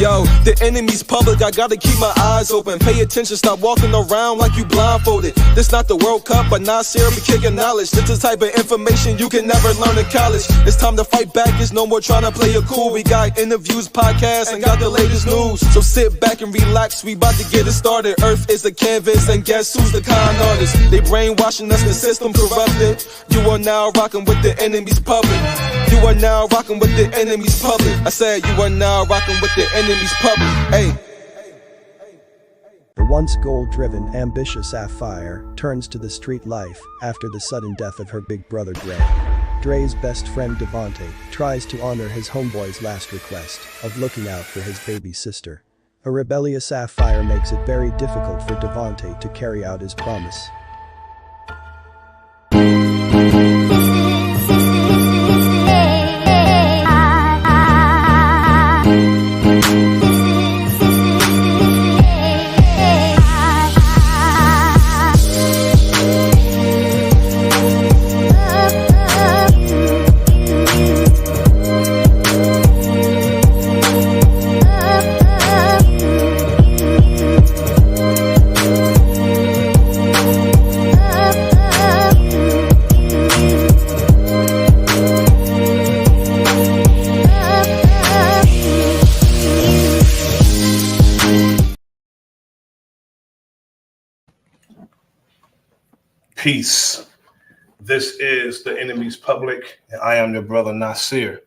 Yo, the enemy's public, I gotta keep my eyes open. Pay attention, stop walking around like you blindfolded. This not the World Cup, but Nasir be kicking knowledge. This the type of information you can never learn in college. It's time to fight back, it's no more trying to play it cool. We got interviews, podcasts, and got the latest news. So sit back and relax, we about to get it started. Earth is a canvas, and guess who's the con artist? They brainwashing us, the system corrupted. You are now rocking with the enemy's public. You are now rocking with the enemy's public. I said you are now rocking with the enemy's public. Hey. The once goal-driven, ambitious Sapphire turns to the street life after the sudden death of her big brother Dre. Dre's best friend Devontae tries to honor his homeboy's last request of looking out for his baby sister. A rebellious Sapphire makes it very difficult for Devontae to carry out his promise. Peace. This is the enemy's public, and I am your brother Nasir.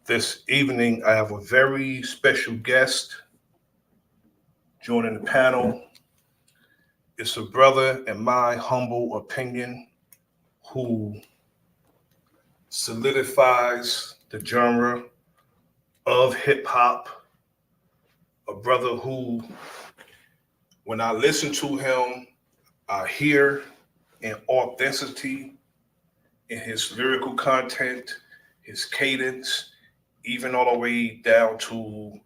This evening, I have a very special guest joining the panel. It's a brother, in my humble opinion, who solidifies the genre of hip hop. A brother who, when I listen to him, I hear and authenticity in his lyrical content, his cadence, even all the way down to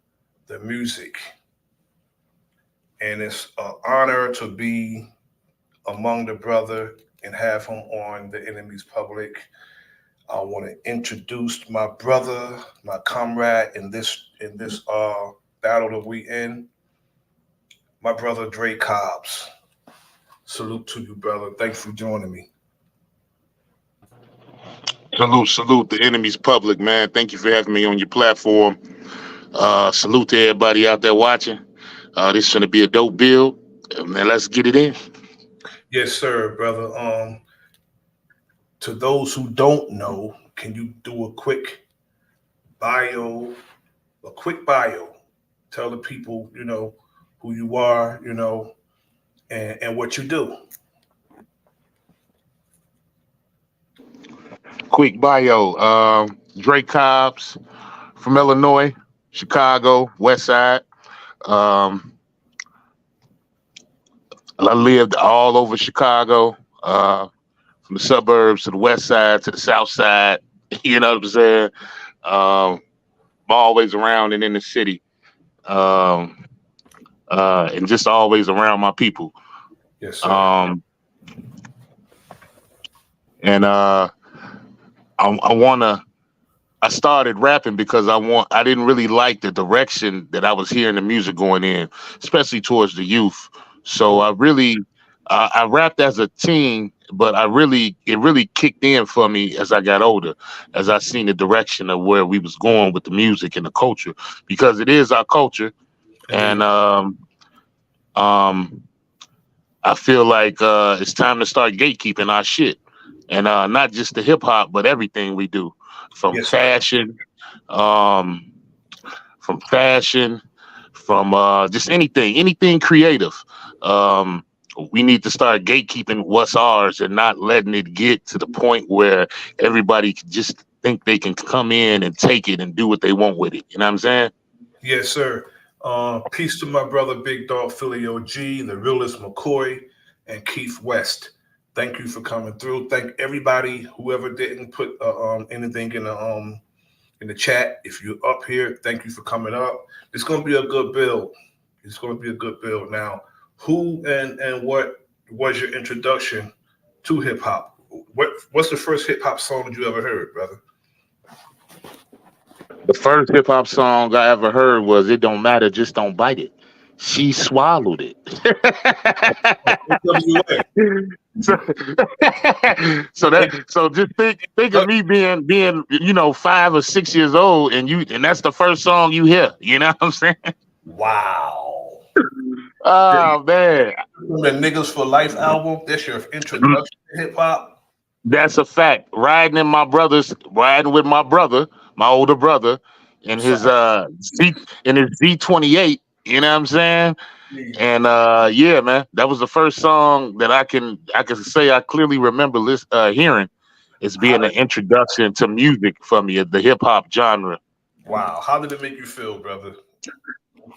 the music. And it's an honor to be among the brother and have him on the enemy's public. I want to introduce my brother, my comrade in this battle that we in, my brother DreCobbs. Salute to you, brother. Thanks for joining me. Salute the enemy's public, man. Thank you for having me on your platform. Salute to everybody out there watching. This is going to be a dope build. Man, let's get it in. Yes, sir, brother. To those who don't know, can you do a quick bio? Tell the people, who you are, and what you do. Quick bio. DreCobbs from Illinois, Chicago, West Side. I lived all over Chicago, from the suburbs to the West Side to the South Side. You know what I'm saying? I'm always around and in the city. And just always around my people. Yes, sir. I started rapping because I didn't really like the direction that I was hearing the music going in, especially towards the youth. So I rapped as a teen, but it really kicked in for me as I got older, as I seen the direction of where we was going with the music and the culture, because it is our culture. And I feel like it's time to start gatekeeping our shit, and not just the hip hop, but everything we do, from fashion, from just anything creative. We need to start gatekeeping what's ours and not letting it get to the point where everybody can just think they can come in and take it and do what they want with it. You know what I'm saying? Yes, sir. Peace to my brother, Big Dog Philly OG, the realist McCoy, and Keith West. Thank you for coming through. Thank everybody, whoever didn't put anything in the chat. If you're up here, thank you for coming up. It's going to be a good build. Now, who and what was your introduction to hip hop? What's the first hip hop song that you ever heard, brother? The first hip hop song I ever heard was "It Don't Matter, Just Don't Bite It." She swallowed it. NWA. so, so just think of me being 5 or 6 years old, and that's the first song you hear. You know what I'm saying? Wow. Oh man, The Niggas for Life album, that's your introduction to hip hop. that's a fact. Riding with my brother, my older brother, in his Z28. You know what I'm saying? And yeah, man, that was the first song that I can say I clearly remember hearing. It's How being did, an introduction to music for me, the hip hop genre. wow. How did it make you feel, brother?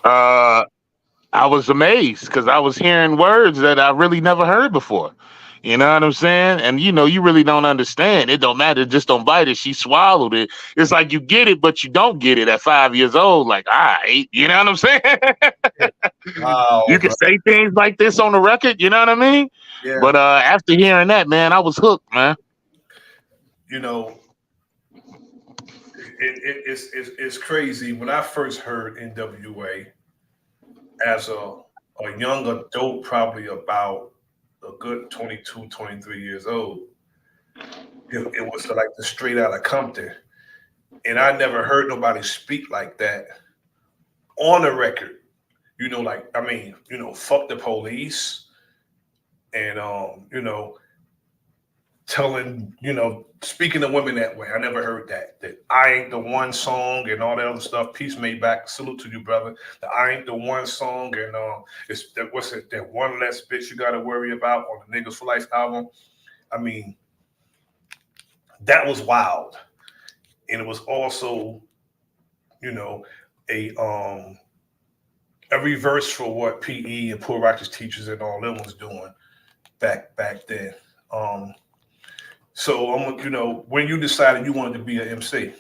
Uh, I was amazed because I was hearing words that I really never heard before. You know what I'm saying? And you really don't understand. It don't matter. Just don't bite it. She swallowed it. It's like you get it, but you don't get it at 5 years old. Like, all right, you know what I'm saying? You Wow, can bro. say things like this on the record. You know what I mean? Yeah. But after hearing that, man, I was hooked, man. You know, it's crazy. When I first heard NWA as a young adult, probably about a good 22, 23 years old, it was like the straight out of Compton. And I never heard nobody speak like that on a record. Like, I mean, fuck the police and, telling, speaking to women that way. I never heard that. That I ain't the one song and all that other stuff. Peace made back. Salute to you, brother. The I ain't the one song and it's that what's it? That one less bitch you got to worry about on the Niggas for Life album. I mean, that was wild, and it was also, you know, a um a reverse for what PE and Poor Righteous Teachers and all them was doing back then. Um, so when you decided you wanted to be an MC.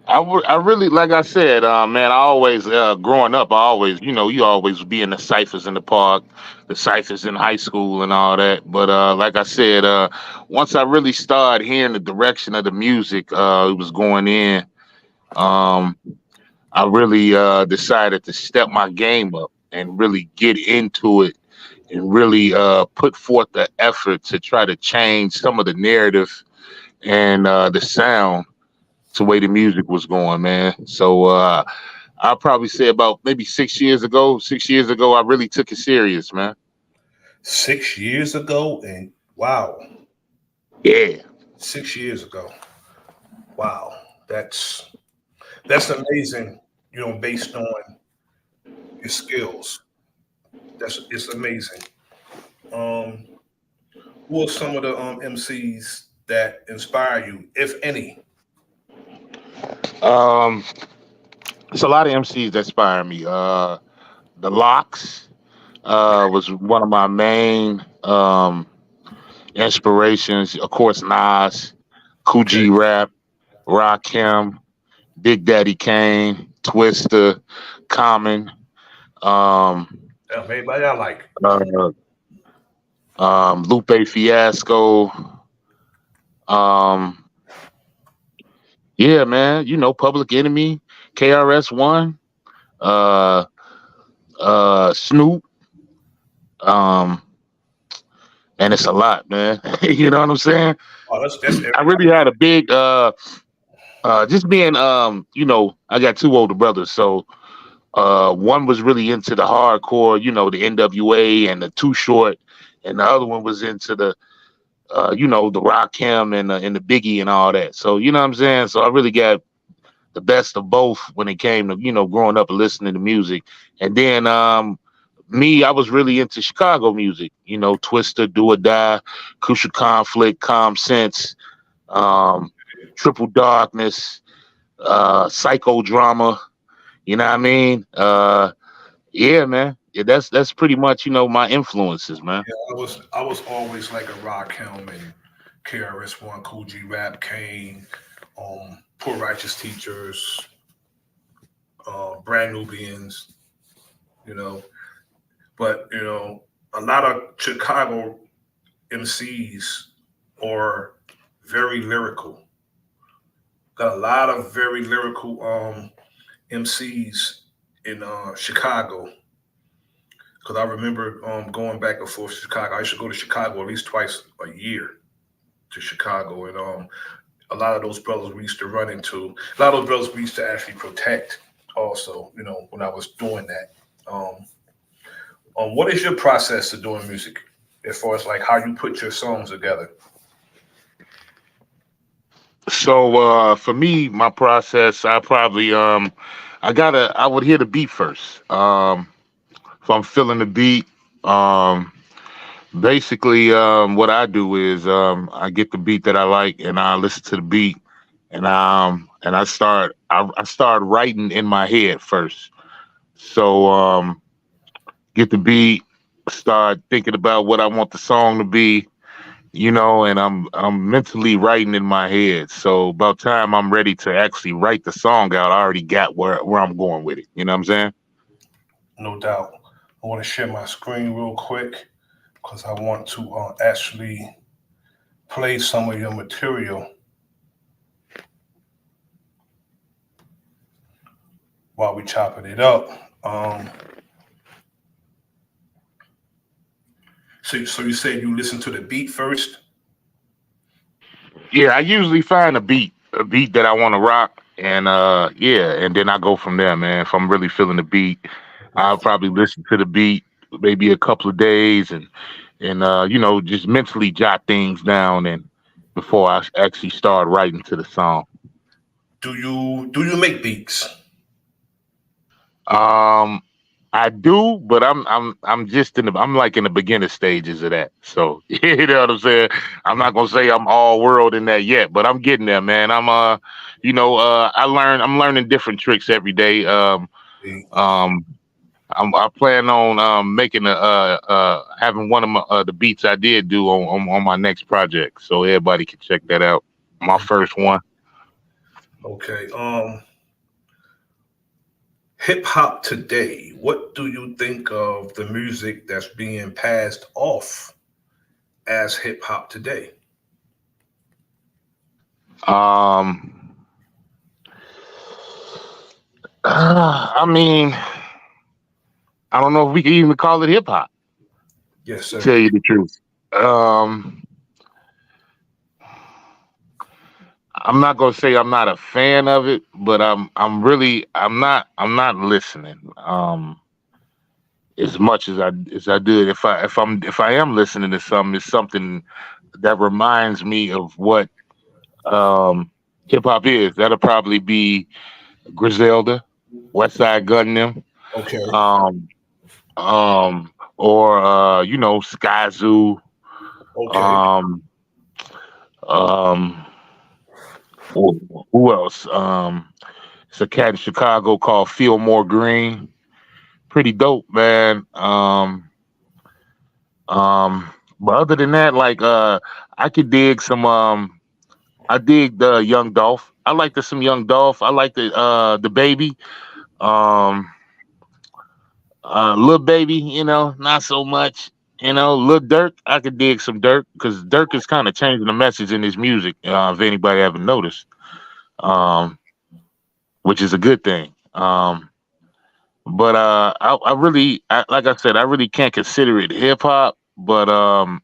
I really, like I said, man, I always, growing up, I always, you always be in the ciphers in the park, the ciphers in high school and all that. But like I said, once I really started hearing the direction of the music it was going in, um, I really decided to step my game up and really get into it and really put forth the effort to try to change some of the narrative and the sound to the way the music was going, man. So I'll probably say about maybe 6 years ago. 6 years ago, I really took it serious, man. 6 years ago, and wow, Yeah. 6 years ago, wow, that's amazing. Based on your skills, it's amazing. Um, who are some of the MCs that inspire you, if any? Um, it's a lot of MCs that inspire me. The Locks was one of my main inspirations. Of course, Nas, Okay, Coogee Rap, Rakim, Big Daddy Kane, Twista, Common, um, everybody I like. uh, Lupe Fiasco. Um, yeah, man, Public Enemy, KRS-One, uh, Snoop, um, and it's a lot, man. You know what I'm saying? Oh, that's I really everybody. had a big, just being, I got two older brothers, so one was really into the hardcore, the NWA and the Too Short, and the other one was into the Rakim and the Biggie and all that. So you know what I'm saying. So I really got the best of both when it came to growing up and listening to music. And then me, I was really into Chicago music. Twister, Do or Die, Crucial Conflict, Calm Sense, um, Triple Darkness, Psychodrama. You know what I mean? Yeah, man. Yeah, that's pretty much my influences, man. I was always like a Rakim and KRS-One, Coogee Rap, Kane, Poor Righteous Teachers, Brand Nubians, you know. But a lot of Chicago MCs or very lyrical. Got a lot of very lyrical MCs in Chicago. Because I remember going back and forth to Chicago. I used to go to Chicago at least twice a year to Chicago, and a lot of those brothers we used to run into. A lot of those brothers we used to actually protect. Also, when I was doing that. What is your process of doing music, as far as like how you put your songs together? So for me, my process, I would hear the beat first. If I'm feeling the beat, um, basically what I do is I get the beat that I like and I listen to the beat and I start writing in my head first. So get the beat, start thinking about what I want the song to be, and I'm mentally writing in my head. So about time I'm ready to actually write the song out, I already got where I'm going with it. You know what I'm saying? No doubt. I want to share my screen real quick because I want to actually play some of your material while we chopping it up. So you said you listen to the beat first? Yeah, I usually find a beat that I want to rock, and yeah, and then I go from there, man. If I'm really feeling the beat, I'll probably listen to the beat maybe a couple of days, and just mentally jot things down, and before I actually start writing to the song. Do you make beats? Um, I do, but I'm just I'm like in the beginner stages of that. So you know what I'm saying? I'm not gonna say I'm all world in that yet, but I'm getting there, man. I'm learning different tricks every day. Um I plan on making having one of the beats I did do on my next project, so everybody can check that out. My first one. Okay. Hip hop today. What do you think of the music that's being passed off as hip hop today? Um I mean, I don't know if we can even call it hip hop, Yes, to sir. tell you the truth. Um, I'm not gonna say I'm not a fan of it, but I'm not listening as much as I did. If I am listening to something, it's something that reminds me of what um hip hop is. That'll probably be Griselda, West Side Gun them, Okay. um or Sky Zoo, Okay. um um who else? It's a cat in Chicago called Fillmore Green. Pretty dope, man. But other than that, like I could dig some I dig the Young Dolph. I like some Young Dolph. I like the baby. Um Lil Baby, not so much. Lil Durk, I could dig some Dirk because Dirk is kind of changing the message in his music, if anybody haven't noticed. Um, which is a good thing. But like I said, I really can't consider it hip hop. But I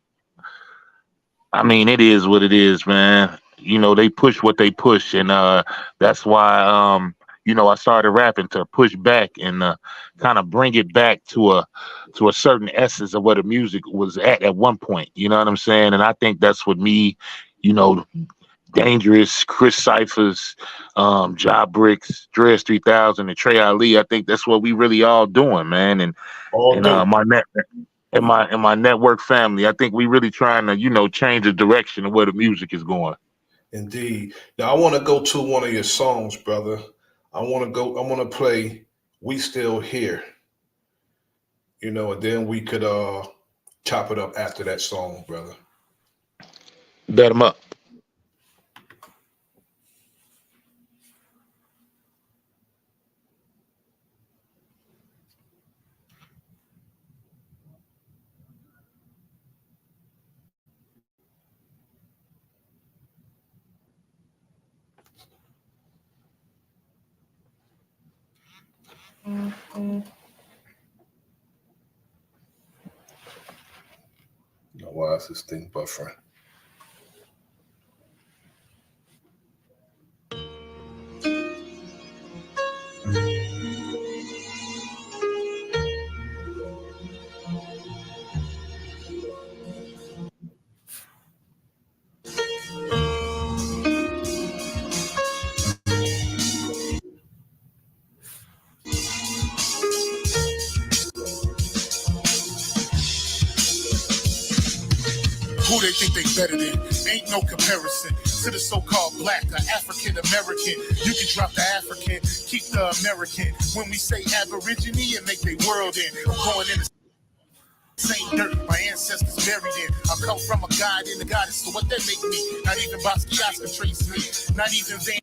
mean, it is what it is, man. They push what they push, and that's why I started rapping to push back and kind of bring it back to a certain essence of what the music was at one point. You know what I'm saying? And I think that's what me, you know, Dangerous, Chris Cyphers, Job Bricks, Dres 3000, and Trey Ali. I think that's what we really all doing, man. And All and dope. my network family. I think we really trying to change the direction of where the music is going. Indeed. Now I want to go to one of your songs, brother. I want to play We Still Here, and then we could chop it up after that song, brother. Bet them up. Now, why is this thing buffering? Who they think they better than? Ain't no comparison to the so-called black or African American. You can drop the African, keep the American. When we say Aborigine, it make they world in. I'm going in the same dirt my ancestors buried in. I come from a god and a goddess, so what that make me? Not even Basquiat can trace me. Not even Van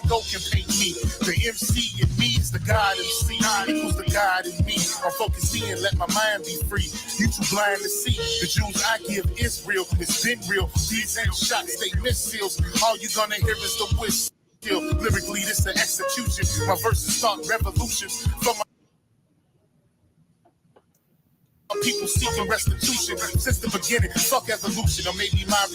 Gogh can paint me. The MC in me is the God MC. Equals the God in me. I'm focused in, let my mind be free. You too blind to see. The Jews I give is real. It's been real. These ain't shots, they missiles. All you gonna hear is the whistle. Lyrically, this the execution. My verses start revolutions. From my people seeking restitution. Since the beginning, fuck evolution. Or maybe my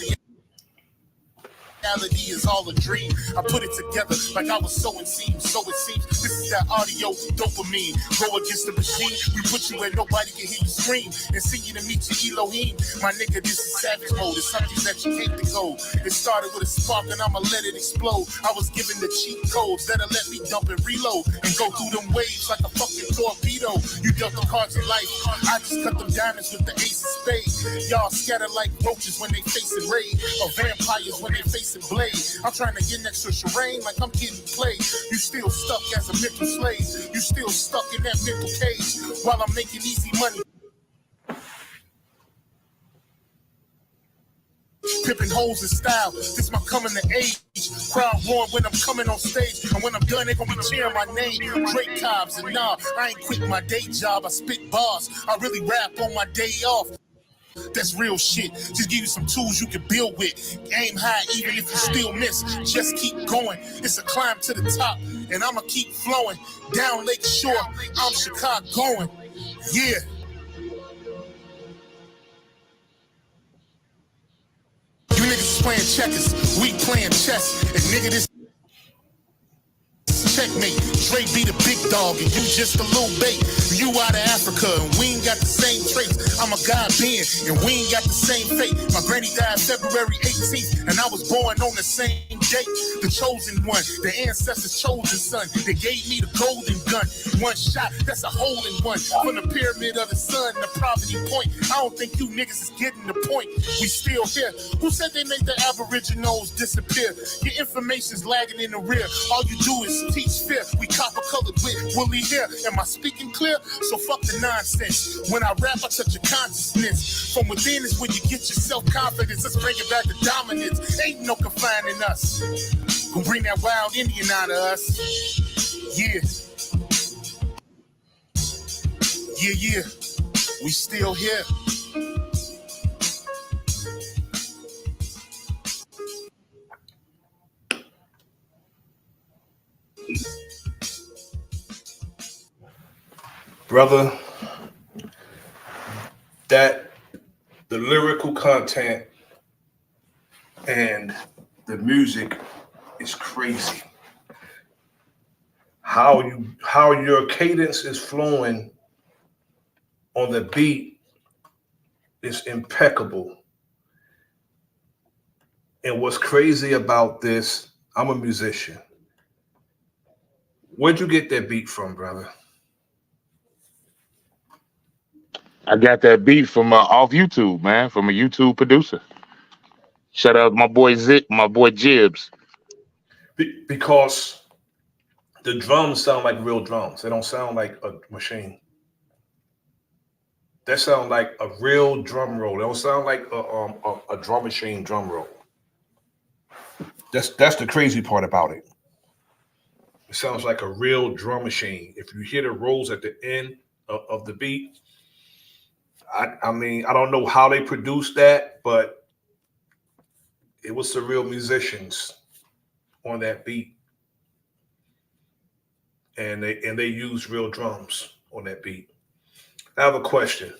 reality is all a dream. I put it together like I was sowing seeds. So it seems this is that audio dopamine. Go against the machine. We put you where nobody can hear you scream. And sing you to meet your Elohim. My nigga, this is savage mode. It's something that you can't decode. It started with a spark and I'ma let it explode. I was given the cheat codes that'll let me dump and reload. And go through them waves like a fucking torpedo. You dealt the cards in life. I just cut them diamonds with the ace of spades. Y'all scatter like roaches when they facing raid. Or vampires when they facing blade. I'm trying to get next to Shireen like I'm getting played. You still stuck as a mental slave. You still stuck in that mental cage while I'm making easy money. Pippin' holes in style, this my coming to age. Crowd roaring when I'm coming on stage. And when I'm done, they gonna be cheering my name. DreCobbs and nah, I ain't quit my day job. I spit bars, I really rap on my day off. That's real shit. Just give you some tools you can build with. Aim high even if you still miss. Just keep going. It's a climb to the top. And I'ma keep flowing. Down Lake Shore, I'm Chicago going. Yeah. You niggas playing checkers. We playing chess. And nigga, this checkmate. Dre be the big dog and you just a little bait. You out of Africa and we ain't got the same traits. I'm a God being and we ain't got the same fate. My granny died February 18th and I was born on the same date. The chosen one, the ancestors' chosen son. They gave me the golden gun. One shot, that's a hole in one. From the pyramid of the sun, the poverty point. I don't think you niggas is getting the point. We still here. Who said they made the aboriginals disappear? Your information's lagging in the rear. All you do is teach fear. We copper colored with woolly hair. Am I speaking clear? So fuck the nonsense. When I rap, I touch your consciousness. From within is when you get your self-confidence. Let's bring it back to dominance. Ain't no confining us. Gonna bring that wild Indian out of us. Yeah. Yeah. We still here. Brother, that the lyrical content and the music is crazy. How your cadence is flowing on the beat is impeccable. And what's crazy about this, I'm a musician. Where'd you get that beat from, brother? I got that beat from off YouTube, man, from a YouTube producer. Shout out my boy Zick, my boy Jibs. Because the drums sound like real drums. They don't sound like a machine. They sound like a real drum roll. They don't sound like a drum machine drum roll. That's the crazy part about it. It sounds like a real drum machine. If you hear the rolls at the end of the beat, I mean, I don't know how they produced that, but it was the real musicians on that beat. and they use real drums on that beat. I have a question.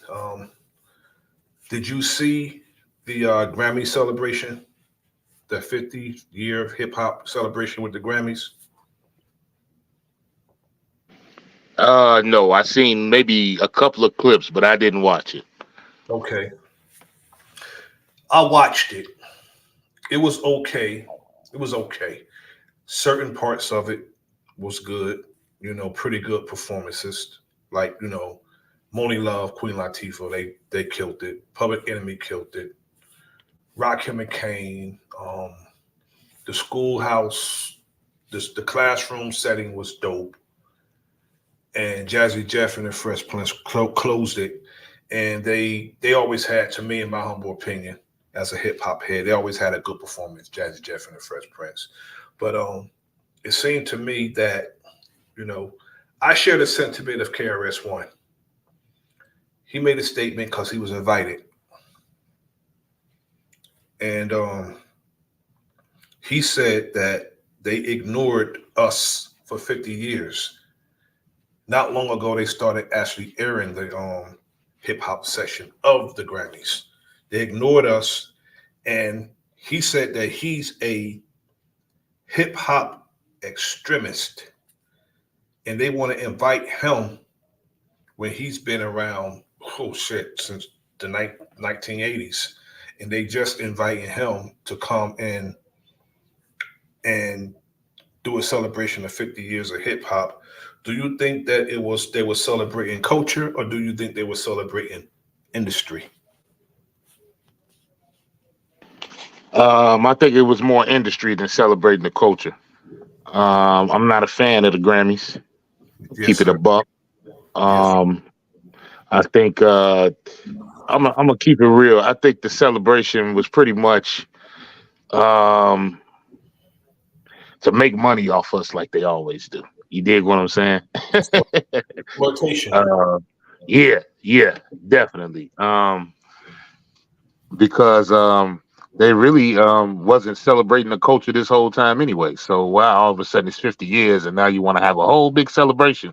Did you see the Grammy celebration, the 50-year hip hop celebration with the Grammys? No, I seen maybe a couple of clips, but I didn't watch it. Okay, I watched it. It was okay. It was okay. Certain parts of it was good. Pretty good performances. Like Moni Love, Queen Latifah, they killed it. Public Enemy killed it. Rakim and Kane, the schoolhouse, the classroom setting was dope. And Jazzy Jeff and the Fresh Prince closed it. And they always had, to me, in my humble opinion, as a hip hop head, they always had a good performance, Jazzy Jeff and the Fresh Prince. But it seemed to me that, I share the sentiment of KRS-One. He made a statement because he was invited. And he said that they ignored us for 50 years. Not long ago, they started actually airing the hip hop session of the Grammys. They ignored us, and he said that he's a hip hop extremist, and they want to invite him when he's been around, since the 1980s, and they just inviting him to come in and do a celebration of 50 years of hip hop. Do you think that they were celebrating culture, or do you think they were celebrating industry? I think it was more industry than celebrating the culture. I'm not a fan of the Grammys. Yes, Keep it a sir. buck. Yes. I think I'm gonna keep it real. I think the celebration was pretty much um, to make money off us like they always do. You dig what I'm saying? Rotation. uh, yeah, definitely. Because they really wasn't celebrating the culture this whole time anyway. So wow, all of a sudden it's 50 years, and now you want to have a whole big celebration.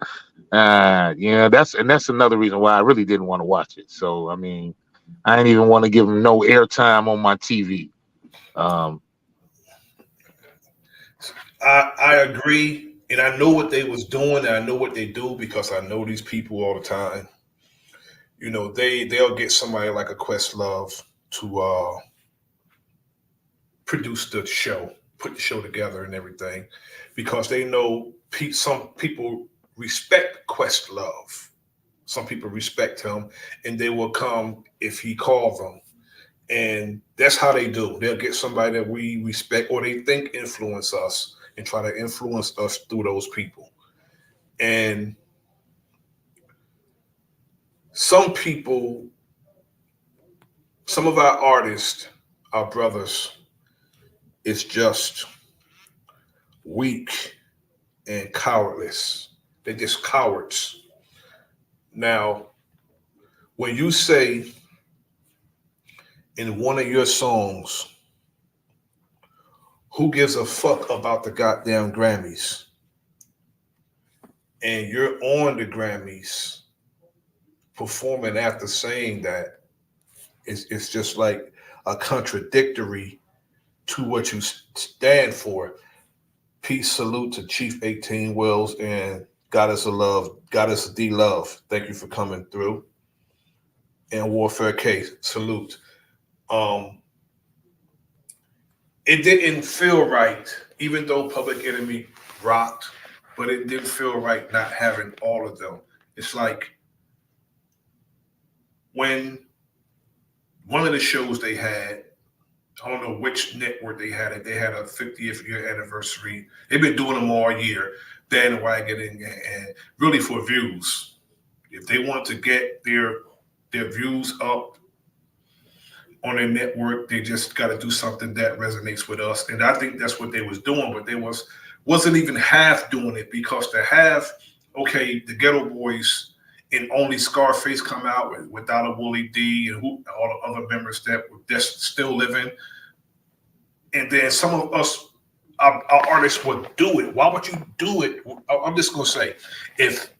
That's another reason why I really didn't want to watch it. So I mean, I didn't even want to give them no airtime on my TV. Um, I agree, and I know what they was doing, and I know what they do because I know these people all the time. They'll get somebody like a Questlove to produce the show, put the show together and everything, because they know some people respect Questlove. Some people respect him, and they will come if he calls them. And that's how they do. They'll get somebody that we respect or they think influence us and try to influence us through those people. And some people, some of our artists, our brothers, is just weak and cowardless. They're just cowards. Now, when you say in one of your songs, who gives a fuck about the goddamn Grammys? And you're on the Grammys performing after saying that, it's just like a contradictory to what you stand for. Peace, salute to Chief 18 Wells and Goddess of Love, Goddess D Love. Thank you for coming through. And Warfare K, salute. It didn't feel right, even though Public Enemy rocked, but it didn't feel right not having all of them. It's like when one of the shows they had, I don't know which network they had it. They had a 50th year anniversary. They've been doing them all year, bandwagoning and really for views. If they want to get their views up on their network, they just got to do something that resonates with us. And I think that's what they was doing, but they wasn't even half doing it, because to have, okay, the Ghetto Boys and only Scarface come out without a Willie D and all the other members that's still living. And then some of us, our artists would do it. Why would you do it? I'm just gonna say, if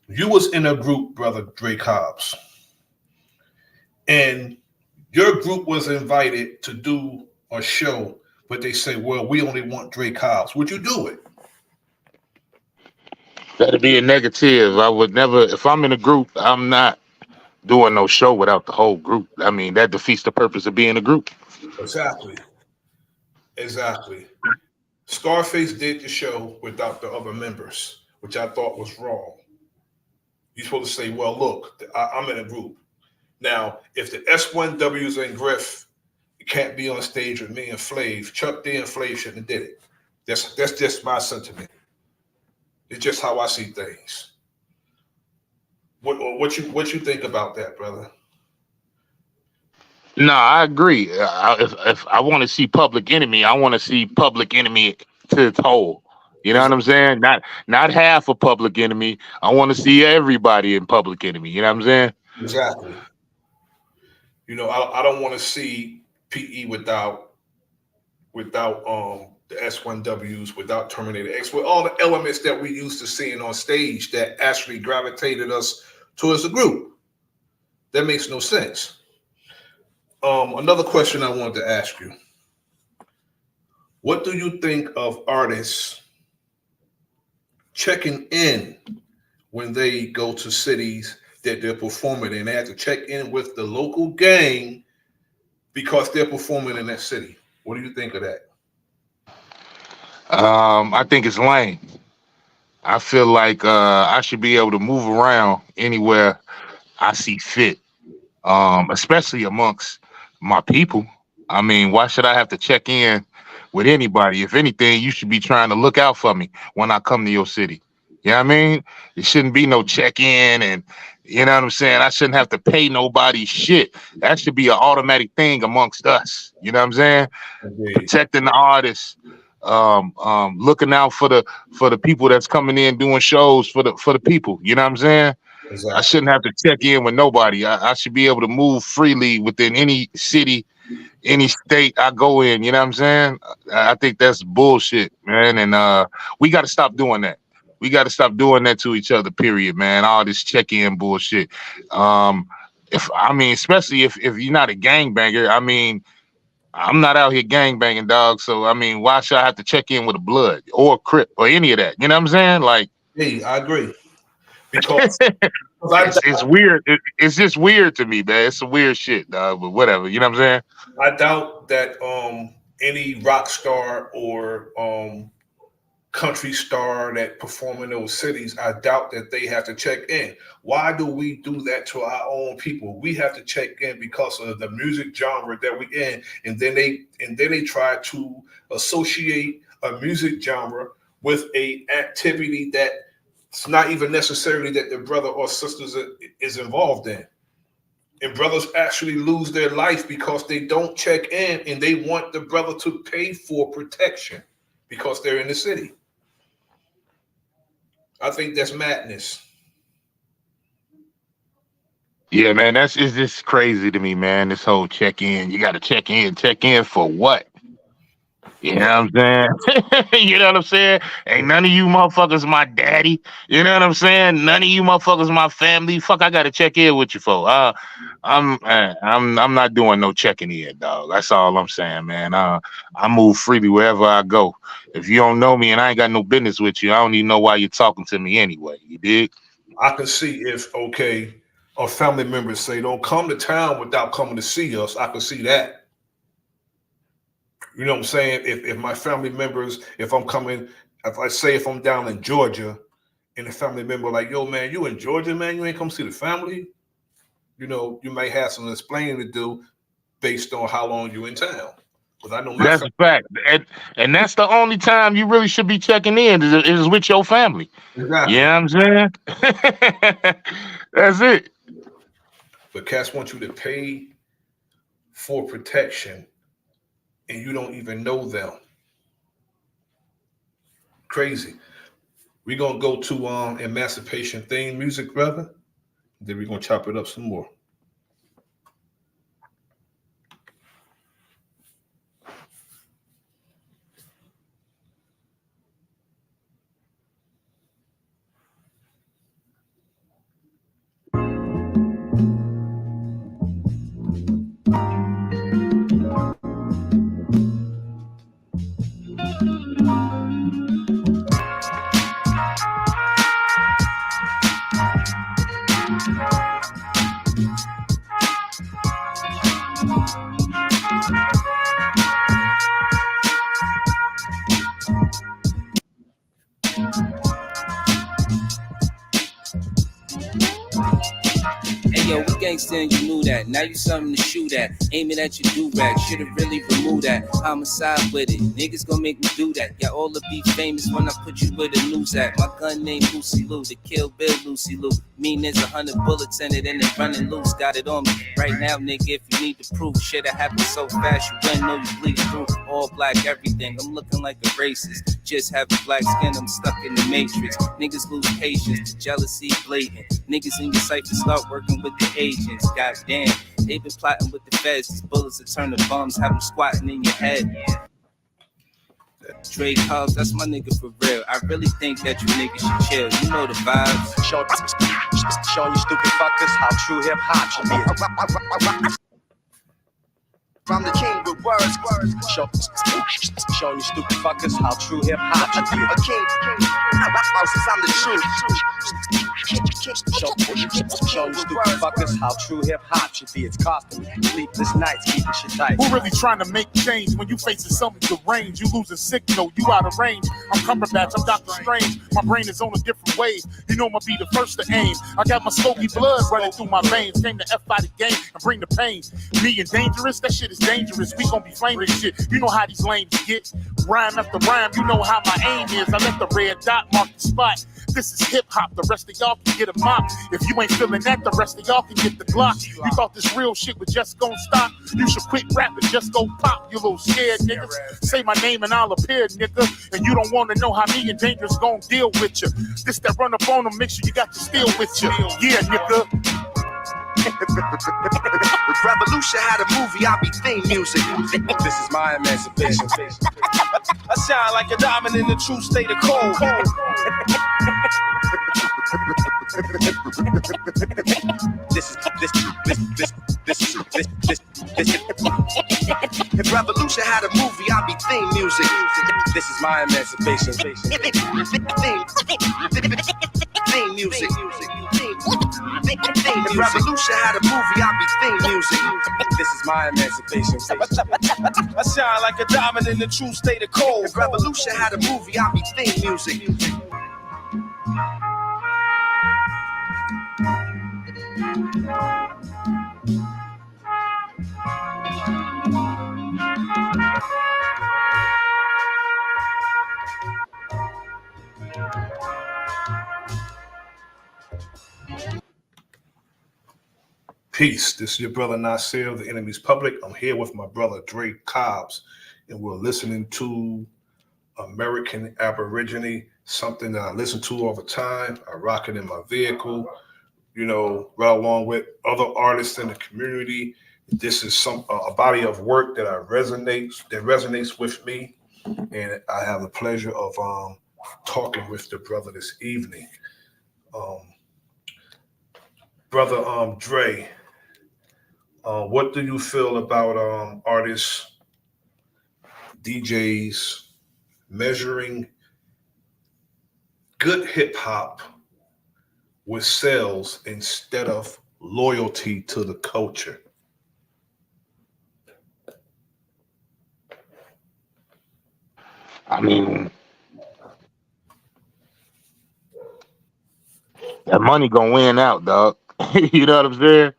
you was in a group, brother Dre Cobbs, and your group was invited to do a show, but they say, well, we only want Dre Cobbs, would you do it? That'd be a negative. I would never. If I'm in a group, I'm not doing no show without the whole group. I mean, that defeats the purpose of being a group. Exactly. Exactly. Scarface did the show without the other members, which I thought was wrong. You're supposed to say, well, look, I'm in a group. Now, if the S1Ws and Griff can't be on stage with me and Flav, Chuck D and Flav shouldn't have did it. That's just my sentiment. It's just how I see things. What you think about that, brother? No, I agree. If I want to see Public Enemy, I want to see Public Enemy to its whole. You know what I'm saying? Not half of Public Enemy. I want to see everybody in Public Enemy. You know what I'm saying? Exactly. You know, I don't want to see PE without the S1Ws, without Terminator X, with all the elements that we used to seeing on stage that actually gravitated us towards the group. That makes no sense. Another question I wanted to ask you. What do you think of artists checking in when they go to cities that they're performing in? They have to check in with the local gang because they're performing in that city. What do you think of that? I think it's lame. I feel like I should be able to move around anywhere I see fit, especially amongst my people. I mean, why should I have to check in with anybody? If anything, you should be trying to look out for me when I come to your city. You know what I mean? It shouldn't be no check in, and you know what I'm saying? I shouldn't have to pay nobody shit. That should be an automatic thing amongst us. You know what I'm saying? Indeed. Protecting the artists, looking out for the people that's coming in doing shows for the people. You know what I'm saying? Exactly. I shouldn't have to check in with nobody. I should be able to move freely within any city, any state I go in. You know what I'm saying? I think that's bullshit, man. And we got to stop doing that. We got to stop doing that to each other, period, man. All this check-in bullshit. Especially if you're not a gangbanger, I mean, I'm not out here gangbanging, dog. So, I mean, why should I have to check in with a blood or a Crip or any of that? You know what I'm saying? Like, hey, I agree. Because it's weird. It's just weird to me, man. It's some weird shit, dog. But whatever. You know what I'm saying? I doubt that any rock star or country star that perform in those cities, I doubt that they have to check in. Why do we do that to our own people? We have to check in because of the music genre that we in, and then they try to associate a music genre with a activity that it's not even necessarily that their brother or sisters is involved in. And brothers actually lose their life because they don't check in, and they want the brother to pay for protection because they're in the city. I think that's madness. Yeah, man, it's just crazy to me, man. This whole check in. You got to check in. Check in for what? You know what I'm saying? You know what I'm saying? Ain't none of you motherfuckers my daddy. You know what I'm saying? None of you motherfuckers my family. Fuck, I gotta check in with you for. I'm not doing no checking in, dog. That's all I'm saying, man. I move freely wherever I go. If you don't know me and I ain't got no business with you, I don't even know why you're talking to me anyway. You dig? I can see if our family members say don't come to town without coming to see us. I can see that. You know what I'm saying? If my family members, if I'm down in Georgia and a family member like, yo, man, you in Georgia, man, you ain't come see the family. You know, you may have some explaining to do based on how long you in town. Because I know that's a fact. And that's the only time you really should be checking in is with your family. Exactly. Yeah, you know what I'm saying? That's it. But cats want you to pay for protection and you don't even know them. Crazy. We're gonna go to emancipation theme music, brother. Then we're gonna chop it up some more. Hey yo, we gangsta and you knew that. Now you something to shoot at. Aiming at your do-rag. Should've really removed that. Homicide with it. Niggas gon' make me do that. Got all the be famous when I put you where the news at. My gun named Lucy Lou. The Kill Bill Lucy Lou. Mean there's 100 bullets in it and it running loose. Got it on me. Right now, nigga, if you need the proof. Shit that happened so fast you wouldn't know you bleed through. All black everything. I'm looking like a racist. Just having black skin, I'm stuck in the matrix. Niggas lose patience. The jealousy blatant. Niggas in your cipher start working with the agents. Goddamn, they been plotting with the feds. These bullets will turn to bums, have them squatting in your head. DreCobbs, that's my nigga for real. I really think that you niggas should chill. You know the vibes. Showing you stupid fuckers how true hip hop should be. I'm the king with words. Showing you stupid fuckers how true hip hop should be. A king. Since I'm the truth. Showing you stupid fuckers how true hip hop should be. It's costing me sleepless nights, keeping shit tight. Who really trying to make change when you facing something deranged? You losing signal, you out of range. I'm Cumberbatch, I'm Dr. Strange. My brain is on a different wave. You know I'ma be the first to aim. I got my smoky blood running through my veins. Came to F by the game and bring the pain. Me and dangerous, that shit is dangerous. We gon' be flaming shit. You know how these lames get. Rhyme after rhyme, you know how my aim is. I let the red dot mark the spot. This is hip hop, the rest of y'all can get a mop. If you ain't feeling that, the rest of y'all can get the Glock. You thought this real shit was just gonna stop? You should quit rapping, just go pop, you little scared niggas. Say my name and I'll appear, nigga. And you don't wanna know how me and Dangerous gon' deal with you. This that run up on them, make sure you got your steel with you. Yeah, nigga. Revolution had a movie, I be theme music. This is my emancipation. I shine like a diamond in the true state of cold. If Revolution had a movie, I'd be theme music. This is my emancipation. Theme music. If Revolution had a movie, I'd be theme music. This is my emancipation. I shine like a diamond in the true state of cold. If Revolution had a movie, I'd be theme music. Peace. This is your brother Nasir of the Enemy's Public. I'm here with my brother DreCobbs, and we're listening to American Aborigine, something that I listen to all the time. I rock it in my vehicle, you know, right along with other artists in the community. This is a body of work that resonates with me, and I have the pleasure of talking with the brother this evening. Brother Dre, what do you feel about artists, DJs measuring good hip hop with sales instead of loyalty to the culture? I mean, that money gonna win out, dog. You know what I'm saying?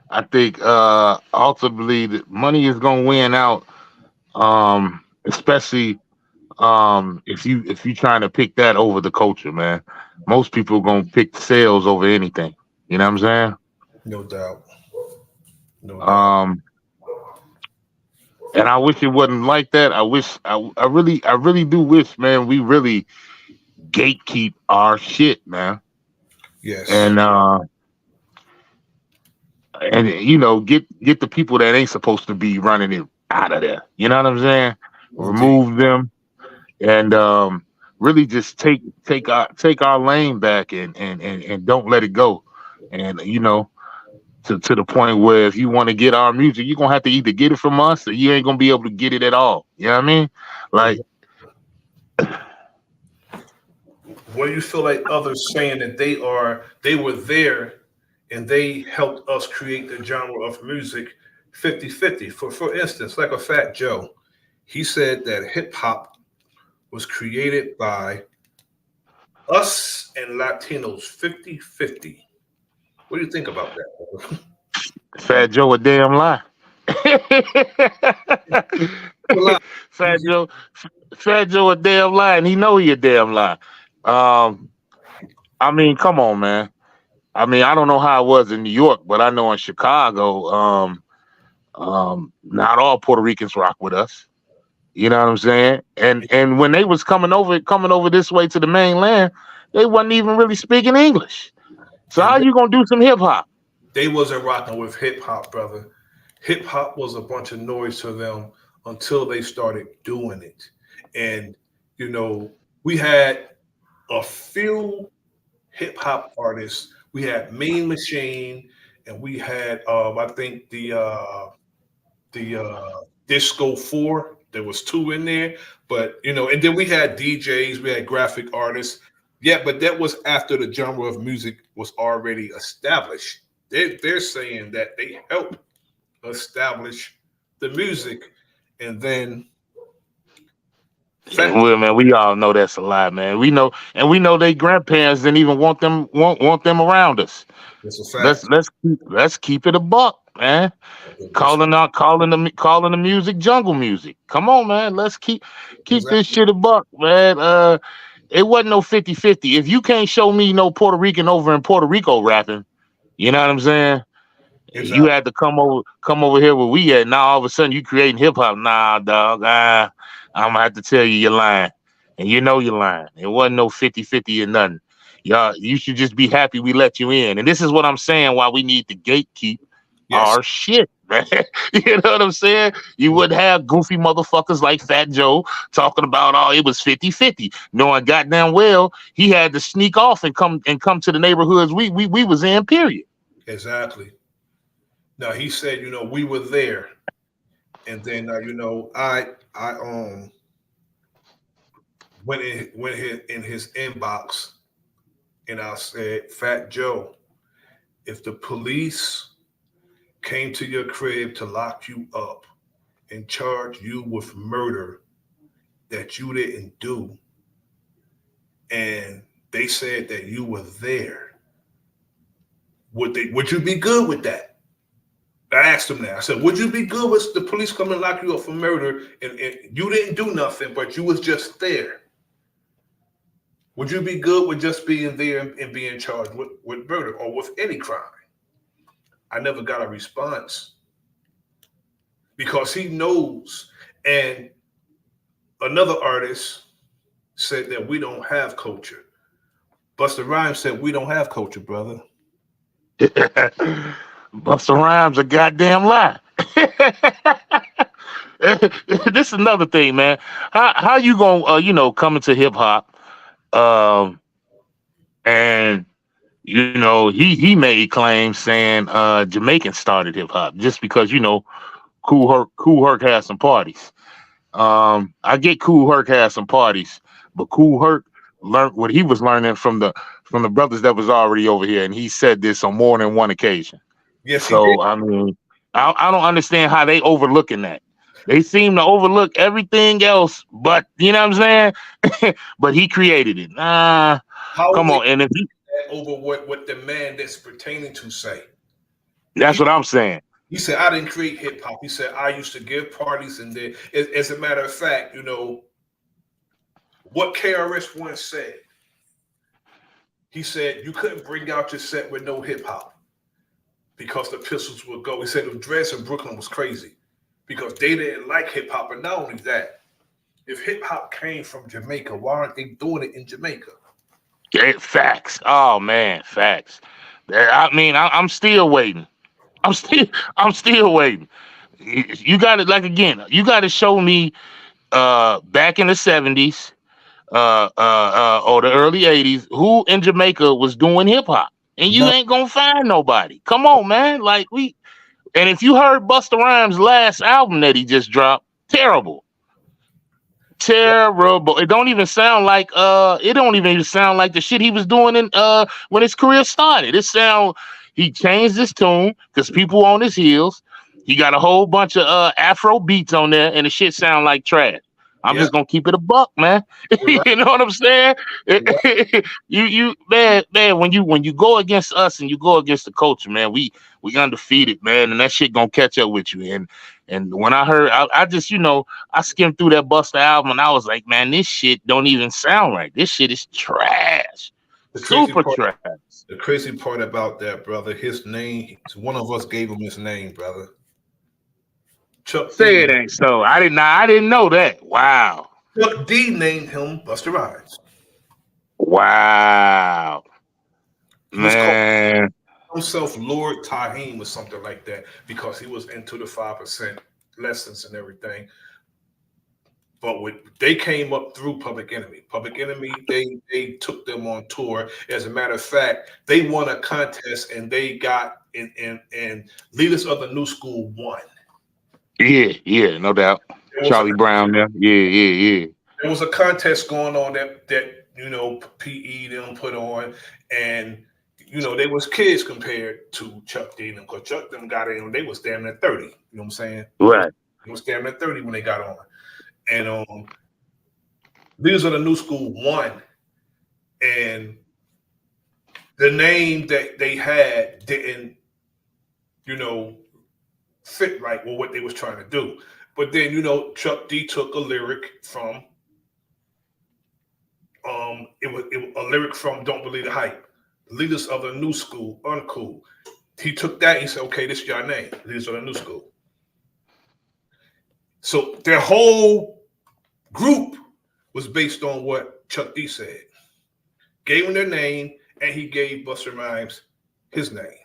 I think ultimately the money is gonna win out, especially if you trying to pick that over the culture, man. Most people are gonna pick sales over anything. You know what I'm saying? No doubt. No doubt. And I wish it wasn't like that. I really do wish, man, we really gatekeep our shit, man. Yes. And you know, get the people that ain't supposed to be running it out of there. You know what I'm saying? Remove them and really just take our lane back and don't let it go. And you know, to the point where if you want to get our music, you're gonna have to either get it from us or you ain't gonna be able to get it at all. You know what I mean? Like, what do you feel like others saying that they were there and they helped us create the genre of music 50-50. For instance, like a Fat Joe, he said that hip hop was created by us and Latinos 50-50. What do you think about that? Fat Joe a damn lie. Well, Fat Joe, Fat Joe a damn lie, and he know he a damn lie. Um, I mean, come on, man. I mean, I don't know how it was in New York, but I know in Chicago, not all Puerto Ricans rock with us. You know what I'm saying? And when they was coming over this way to the mainland, they wasn't even really speaking English. So how you gonna do some hip hop? they wasn't rocking with hip hop, brother. Hip hop was a bunch of noise to them until they started doing it. And you know, we had a few hip hop artists. We had Mean Machine, and we had I think the Disco Four. There was two in there, but you know, and then we had DJs, we had graphic artists. Yeah, but that was after the genre of music was already established. They're saying that they helped establish the music, and then Well, man, we all know that's a lie, man. We know, and we know their grandparents didn't even want them around us. it's a Let's fact. let's keep it a buck, man. Calling the music jungle music. Come on, man. Let's keep this Exactly. shit a buck, man. It wasn't no 50-50. If you can't show me no Puerto Rican over in Puerto Rico rapping, you know what I'm saying? You Exactly. had to come over here where we at. Now all of a sudden you creating hip hop. Nah, dog. I'm gonna have to tell you you're lying. And you know you're lying. It wasn't no 50-50 or nothing. Y'all, you should just be happy we let you in. And this is what I'm saying why we need to gatekeep Yes. our shit, man. You know what I'm saying? You wouldn't have goofy motherfuckers like Fat Joe talking about it was 50-50, knowing goddamn well he had to sneak off and come to the neighborhoods we was in, period. Exactly. Now he said, you know, we were there, and then you know, I went in his inbox, and I said, Fat Joe, if the police came to your crib to lock you up and charge you with murder that you didn't do, and they said that you were there, would you be good with that? I asked him that. I said, would you be good with the police coming and lock you up for murder and you didn't do nothing, but you was just there? Would you be good with just being there and being charged with murder or with any crime? I never got a response because he knows. And another artist said that we don't have culture. Busta Rhymes said we don't have culture, brother. Busta Rhymes a goddamn lie. This is another thing, man. How you gonna come into hip hop, and he made claims saying Jamaicans started hip hop just because Cool Herc has some parties. I get Cool Herc has some parties, but Cool Herc learned what he was learning from the brothers that was already over here, and he said this on more than one occasion. Yes, he did. So I mean, I don't understand how they overlooking that. They seem to overlook everything else, but you know what I'm saying. But he created it. Nah, How come they on, and if he, over what the man that's pertaining to say. that's what I'm saying. He said, I didn't create hip hop. He said, I used to give parties and then, as a matter of fact, you know, what KRS once said, he said, you couldn't bring out your set with no hip hop because the pistols would go. He said, the dreads in Brooklyn was crazy because they didn't like hip hop. And not only that, if hip hop came from Jamaica, why aren't they doing it in Jamaica? Facts. Oh man, facts. I mean, I'm still waiting. I'm still waiting. You got to you got to show me back in the 70s or the early 80s who in Jamaica was doing hip hop. And you ain't gonna find nobody. Come on, man. And if you heard Busta Rhymes' last album that he just dropped, terrible. It don't even sound like the shit he was doing in when his career started. He changed his tune because people on his heels. He got a whole bunch of Afro beats on there, and the shit sound like trash. I'm just gonna keep it a buck, man. Right. You know what I'm saying? Right. you man, when you go against us and you go against the culture, man, we undefeated, man, and that shit gonna catch up with you. And when I heard, I just I skimmed through that Busta album and I was like, man, this shit don't even sound right. This shit is trash, super trash. The crazy part about that, brother, his name. One of us gave him his name, brother. Chuck Say D. it ain't so. I didn't know that. Wow. Chuck D named him Busta Rhymes. Wow. He was Man. called himself Lord Tahim or something like that because he was into the 5% lessons and everything. But they came up through Public Enemy. Public Enemy, they took them on tour. As a matter of fact, they won a contest and they got and Leaders of the New School won. Yeah, no doubt. Charlie Brown, yeah. There was a contest going on that PE them put on, and they was kids compared to Chuck D. Because Chuck them got in, they was damn near 30. You know what I'm saying? Right. They was damn near 30 when they got on. And Leaders of the New School won, and the name that they had didn't, fit right with what they was trying to do. But then, Chuck D took a lyric from it was a lyric from Don't Believe the Hype. Leaders of the New School, uncool. He took that and he said, okay, this is your name, Leaders of the New School. So their whole group was based on what Chuck D said. Gave him their name, and he gave Busta Rhymes his name.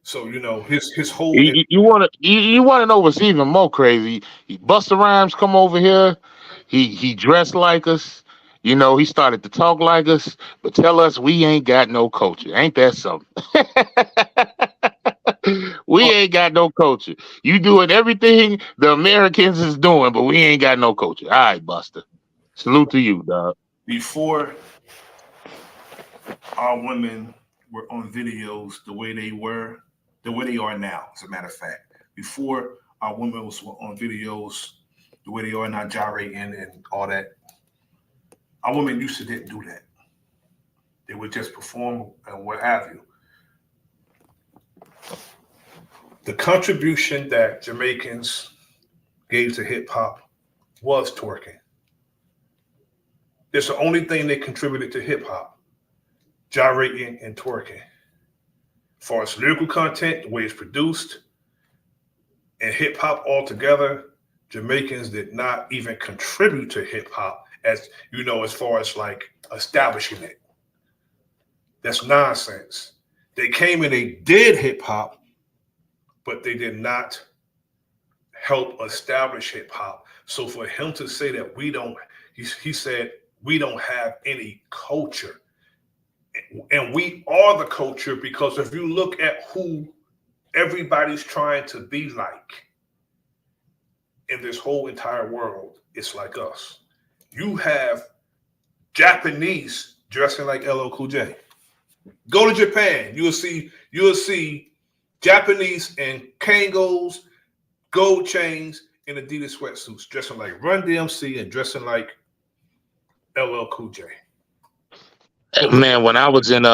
So his whole. You want to know what's even more crazy? Busta Rhymes come over here. He dressed like us. He started to talk like us, but tell us we ain't got no culture. Ain't that something? We ain't got no culture. You doing everything the Americans is doing, but we ain't got no culture. All right, Busta. Salute to you, dog. Before our women were on videos the way they are now, as a matter of fact. Before our women was on videos the way they are now, gyrating and all that, our women used to didn't do that. They would just perform and what have you. The contribution that Jamaicans gave to hip hop was twerking. It's the only thing they contributed to hip hop, gyrating and twerking. As far as lyrical content, the way it's produced, and hip hop altogether, Jamaicans did not even contribute to hip hop as far as like establishing it. That's nonsense. They came and they did hip hop, but they did not help establish hip hop. So for him to say that he said we don't have any culture. And we are the culture, because if you look at who everybody's trying to be like in this whole entire world, it's like us. You have Japanese dressing like LL Cool J. Go to Japan, you'll see Japanese in Kangos, gold chains, and Adidas sweatsuits, dressing like Run DMC and dressing like LL Cool J. Man, when I was in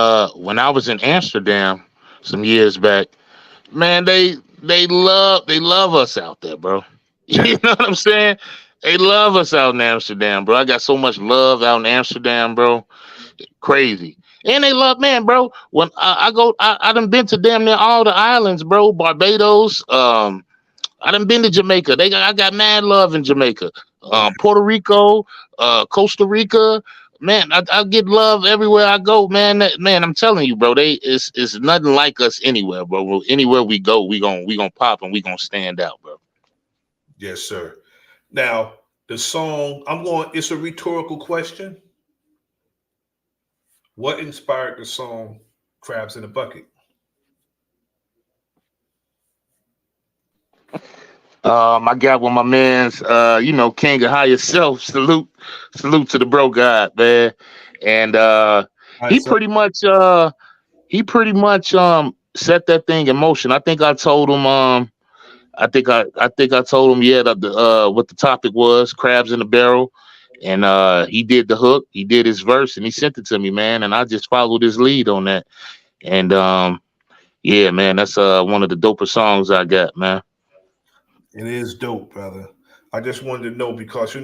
Amsterdam some years back, man, they love us out there, bro. You know what I'm saying? They love us out in Amsterdam, bro. I got so much love out in Amsterdam, bro. Crazy. And they love, man, bro. When I done been to damn near all the islands, bro. Barbados. I done been to Jamaica. I got mad love in Jamaica. Puerto Rico, Costa Rica. Man, I get love everywhere I go, man. I'm telling you, bro. It's nothing like us anywhere, bro. Anywhere we go, we gonna pop and we gonna stand out, bro. Yes, sir. Now the song it's a rhetorical question. What inspired the song "Crabs in a Bucket"? I got with my man's, King of Higher Self. Salute to the bro God, man. And he pretty much set that thing in motion. I think I told him. I told him, yeah, what the topic was, crabs in the barrel, and he did the hook, he did his verse, and he sent it to me, man, and I just followed his lead on that, and yeah, man, that's one of the dopest songs I got, man. It is dope, brother. I just wanted to know because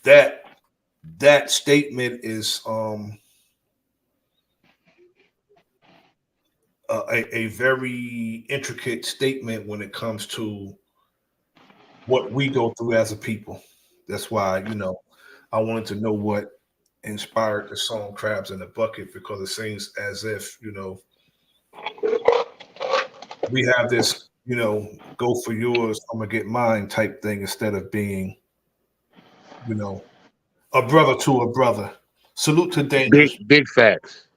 that statement is a very intricate statement when it comes to what we go through as a people. That's why, I wanted to know what inspired the song Crabs in the Bucket, because it seems as if, we have this, go for yours, I'm gonna get mine type thing instead of being, a brother to a brother. Salute to Dangerous. Big facts.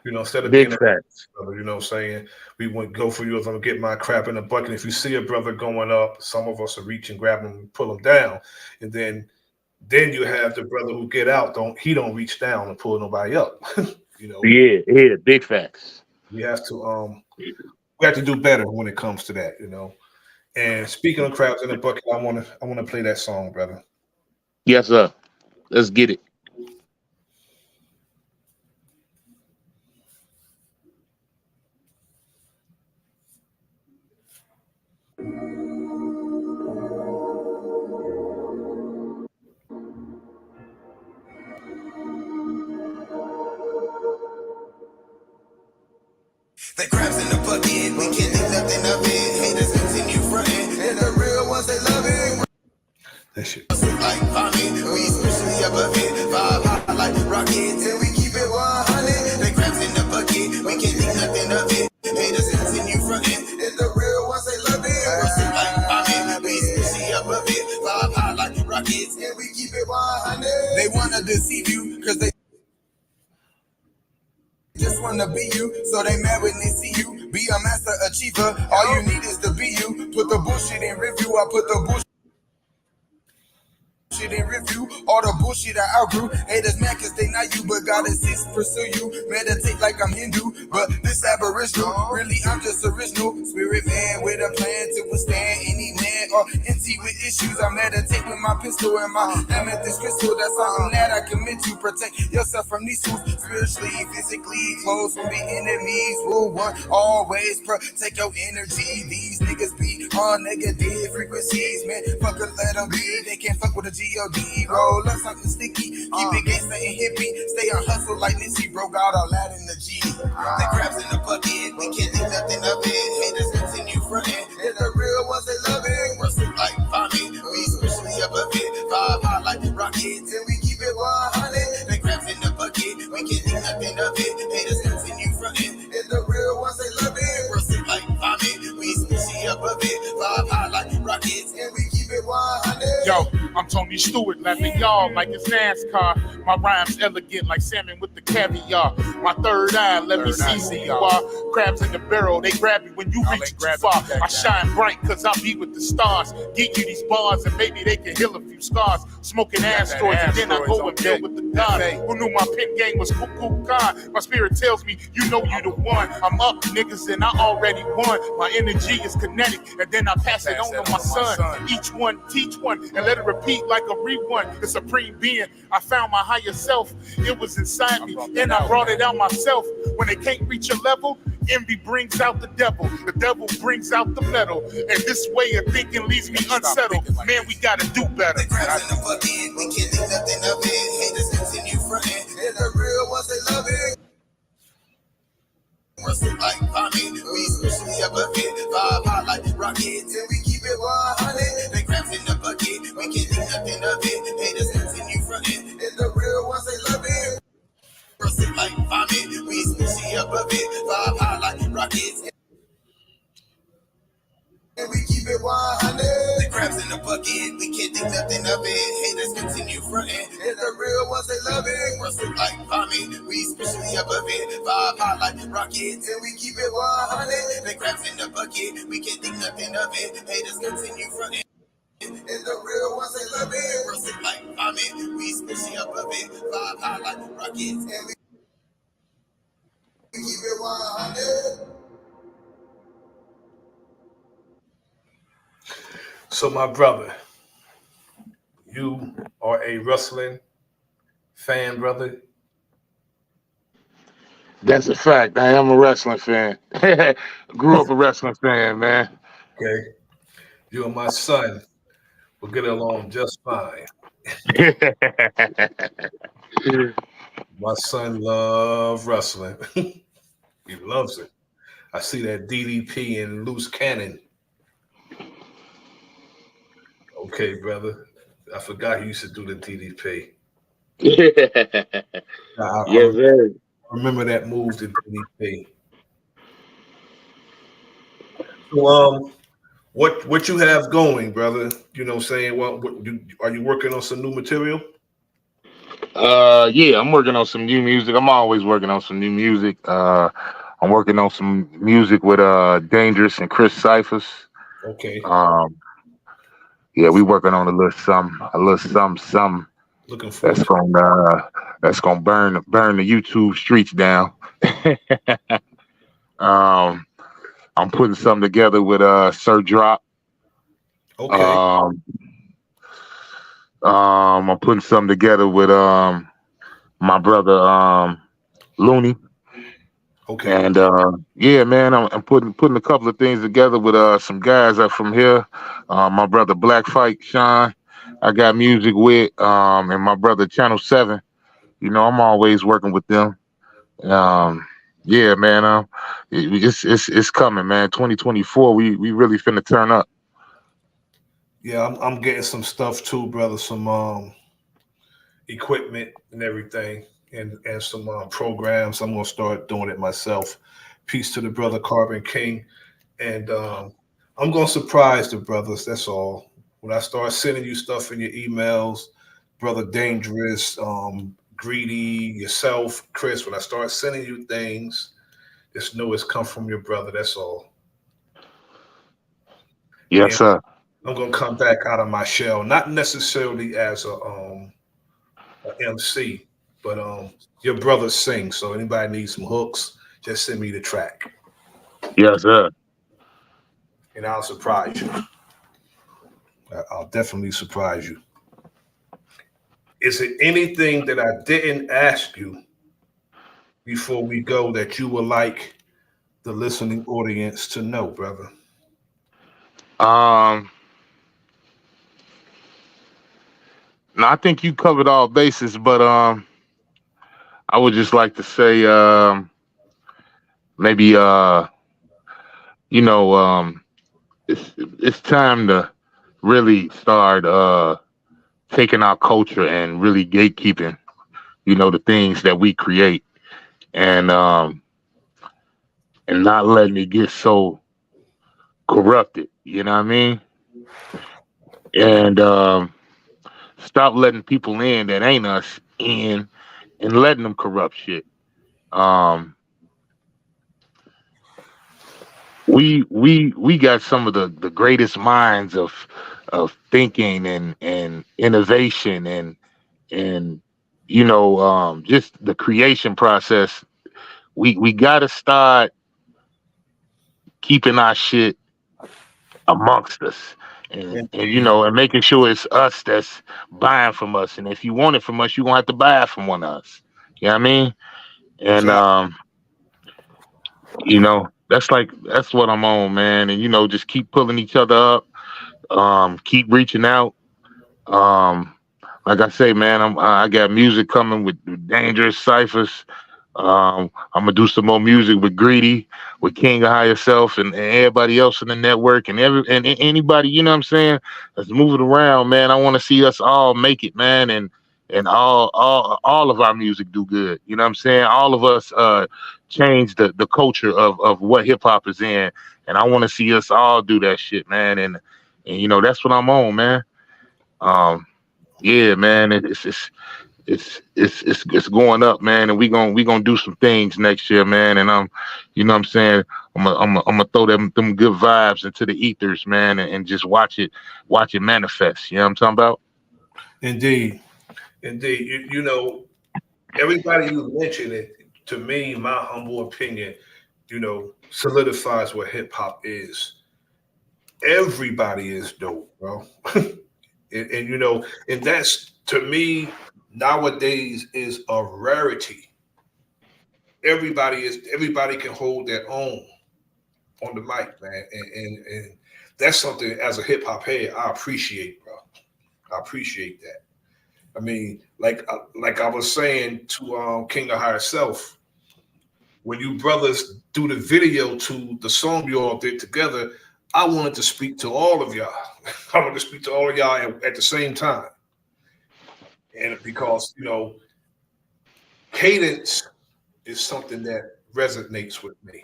Instead of Big being a facts. brother, saying we wouldn't go for yours, I'm gonna get my crap in the bucket. If you see a brother going up, some of us will reach and grab him and pull him down. And then you have the brother who get out, don't reach down and pull nobody up. Yeah, big facts. We have to do better when it comes to that, And speaking of crabs in the bucket, I wanna play that song, brother. Yes, sir. Let's get it. The crabs in the bucket, we can't think nothing of it. Haters continue fronting, and the real ones they love it. That shit. Like vomit, we especially above it. Vibe high like rockets, and we keep it 100. The crabs in the bucket, we can't think nothing of it. Haters continue fronting, and the real ones they love it. Like vomit, we especially above it. Vibe high like rockets, and we keep it 100. They wanna deceive you, cause they just wanna be you, so they mad when they see you. Be a master achiever, all you need is to be you. Put the bullshit in review, I put the bullshit in review, all the bullshit I outgrew. Haters mad cause they not you, but God insists pursue you. Meditate like I'm Hindu, but this aboriginal. Really, I'm just original. Spirit man with a plan to withstand any man or entity with issues. I meditate with my pistol and my amethyst crystal. That's something that I commit to. Protect yourself from these fools, spiritually, physically, close from the enemies. Rule one, always protect your energy. These niggas be on negative frequencies, man. Fuck it, let them be. They can't fuck with a G.O.D. Roll up something sticky. Keep it gangsta and hippie. Stay on hustle like Nissy. Broke out all that in the G. The crabs in the bucket. We can't think nothing of it. Haters continue fronting. And the real ones they love it. Rustle like vomit. We especially above it. Vibe high like rockets. And we keep it 100. The crabs in the bucket. We can't think nothing of it. Haters continue fronting. And the real ones they love it. Rustle like vomit. We especially above it. Vibe high like rockets. And we keep it 100. Yo, I'm Tony Stewart, laughing y'all like it's NASCAR. My rhymes elegant like salmon with the caviar. My third eye, let me see who you are. Crabs in the barrel, they grab you when you reach too far. I shine bright cause I be with the stars. Get you these bars and maybe they can heal a few scars. Smoking asteroids and then I go and build with the God. Who knew my pen game was cuckoo God? My spirit tells me, you know you the one. I'm up, niggas, and I already won. My energy is kinetic, and then I pass it on to my son. Each one, teach one, and let it repeat like a rewind. The supreme being, I found my higher self. It was inside me, and I brought it out myself. When they can't reach a level, envy brings out the devil. The devil brings out the metal. And this way of thinking leaves me unsettled. Man, we gotta do better. The crabs in the bucket, we can't think nothing of it. Haters continue fronting, and the real ones they love it. Rustle like vomit, we especially above it. Vibe high like rockets, and we keep it 100. The crabs in the bucket, we can't think nothing of it. Haters continue fronting, and the real ones they love it. Rustle like vomit, we especially above it. Vibe high like rockets, and we keep it 100. The crabs in the bucket, we can't think nothing of it. Haters continue fronting, and the real ones they love it. Rustle like vomit, we especially above it. Vibe high like rockets, and we keep it 100. The crabs in the bucket, we can't think nothing of it. Haters continue fronting, and the real ones they love it. Rustle like vomit, we especially above it. Vibe high like rockets, and we keep it 100. So, my brother, you are a wrestling fan, brother. That's a fact. I am a wrestling fan. Grew up a wrestling fan, man. Okay. You and my son will get along just fine. My son loves wrestling. He loves it. I see that DDP and loose cannon. Okay, brother. I forgot you used to do the DDP. I Yes, sir. remember that move to DDP. So, what you have going, brother? You know, what I'm saying, well, are you working on some new material? Yeah, I'm working on some new music. I'm always working on some new music. I'm working on some music with Dangerous and Chris Cyphers. Okay, Um, yeah, we working on a little some looking forward that's to. gonna burn the YouTube streets down. um, I'm putting something together with Sir Drop. Okay, Um, I'm putting something together with my brother Looney. okay, And yeah, man, I'm putting a couple of things together with some guys up from here. My brother Black Fight Sean, I got music with, and my brother Channel 7. You know, I'm always working with them. Um, yeah, man, it's coming, man. 2024, we really finna turn up. yeah. I'm getting some stuff too, brother. Some equipment and everything, and some programs. I'm gonna start doing it myself. Peace to the brother Carbon King, and I'm gonna surprise the brothers. That's all. When I start sending you stuff in your emails, brother Dangerous, Greedy, yourself, Chris. When I start sending you things, just know it's come from your brother. That's all. Yes, And sir. I'm gonna come back out of my shell, not necessarily as a MC, but your brother sings. So anybody needs some hooks, just send me the track, Yes, sir. and I'll surprise you. I'll definitely surprise you. Is it anything that I didn't ask you before we go that you would like the listening audience to know, brother? Um, no, I think you covered all bases, but I would just like to say, maybe you know, it's time to really start taking our culture and really gatekeeping, you know, the things that we create, and not letting it get so corrupted. You know what I mean? And stop letting people in that ain't us in, and letting them corrupt shit. Um, we got some of the greatest minds of thinking and innovation and you know, just the creation process. We got to start keeping our shit amongst us, and you Indeed. know, and making sure it's us that's buying from us. And if you want it from us, you're gonna have to buy it from one of us. You know what I mean? And So you know, that's what I'm on, man. And you know, just keep pulling each other up, keep reaching out. Um, like I say, man, I got music coming with Dangerous Ciphers. I'm gonna do some more music with Greedy, with King of Higher Self, and everybody else in the network, and anybody, you know what I'm saying, that's moving around, man. I want to see us all make it, man, and all of our music do good. You know what I'm saying? All of us change the culture of what hip hop is in, and I want to see us all do that shit, man. And you know that's what I'm on, man. Um, yeah, man, it's going up, man, and we gonna do some things next year, man. And you know what I'm saying, I'm gonna throw them good vibes into the ethers, man, and just watch it manifest. You know what I'm talking about? indeed, indeed. You know, everybody you mentioned it to me, my humble opinion, solidifies what hip hop is. everybody is dope, bro. And you know, and that's to me nowadays is a rarity. Everybody can hold their own on the mic, man, and that's something as a hip hop head I appreciate, bro. I appreciate that. I mean, like I was saying to King of Higher Self, when you brothers do the video to the song you all did together, I wanted to speak to all of y'all. I wanted to speak to all of y'all at the same time, and because you know, cadence is something that resonates with me.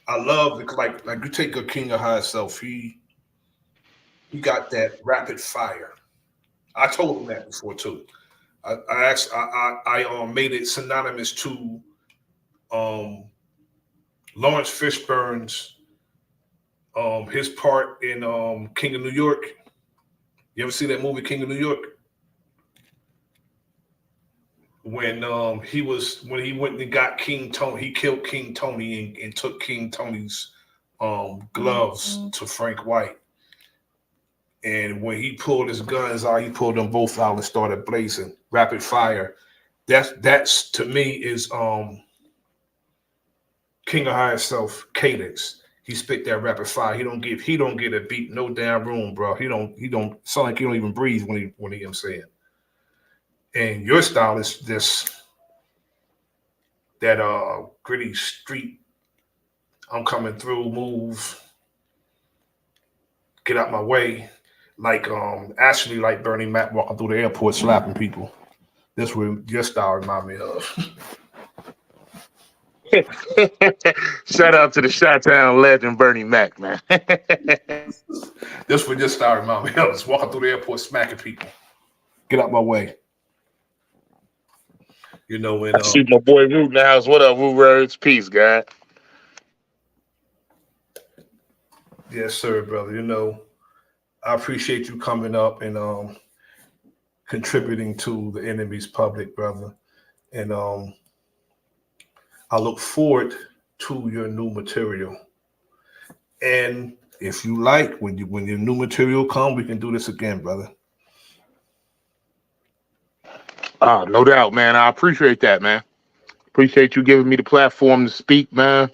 I love like you take a King of High Self. He got that rapid fire. I told him that before too. I made it synonymous to Lawrence Fishburne's his part in King of New York. You ever see that movie King of New York? When he went and got King Tony, he killed King Tony and took King Tony's gloves to Frank White. And when he pulled his guns out, he pulled them both out and started blazing. Rapid fire. That's to me is King of Higher Self cadence. He spit that rapid fire. He don't get a beat no damn room, bro. He don't sound like he don't even breathe when he saying. And your style is this that gritty street. I'm coming through, move, get out my way. Like actually like Bernie Mac walking through the airport slapping people. That's what your style remind me of. Shout out to the Chi-Town legend Bernie Mac, man. That's what your style remind me of. Just walking through the airport smacking people. Get out my way. You know, when I see my boy Root in the house. What up, Root Words? Peace, guy. Yes, sir, brother. You know, I appreciate you coming up and contributing to the enemy's public, brother. And I look forward to your new material. And if you like, when your new material come, we can do this again, brother. No doubt, man. I appreciate that, man. Appreciate you giving me the platform to speak, man.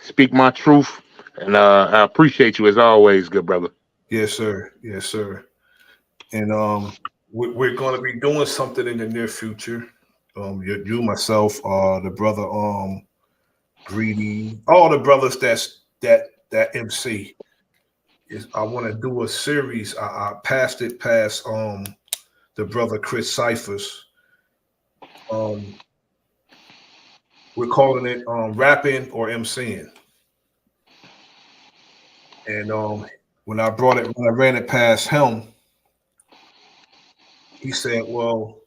Speak my truth. And I appreciate you as always, good brother. Yes, sir. Yes, sir. And we're going to be doing something in the near future. You myself, the brother, Greedy, all the brothers that MC. I want to do a series. I passed it past the brother Chris Cyphers. We're calling it rapping or MCing. And when I ran it past him, he said, well,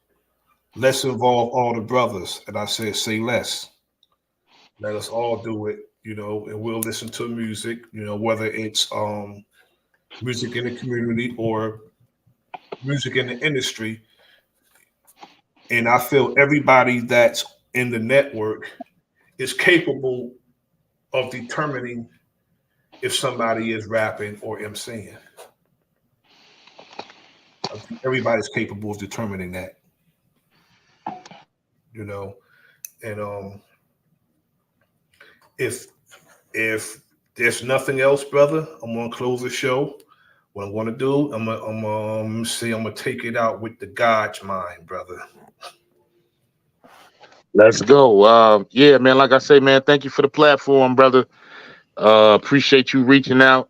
let's involve all the brothers. And I said, say less. Let us all do it, you know, and we'll listen to music, you know, whether it's music in the community or music in the industry. And I feel everybody that's in the network is capable of determining if somebody is rapping or MCing. Everybody's capable of determining that, you know. And if there's nothing else, brother, I'm gonna close the show. What I'm gonna do, I'm gonna take it out with the God's mind, brother. Let's go. Yeah, man. Like I say, man, thank you for the platform, brother. Appreciate you reaching out.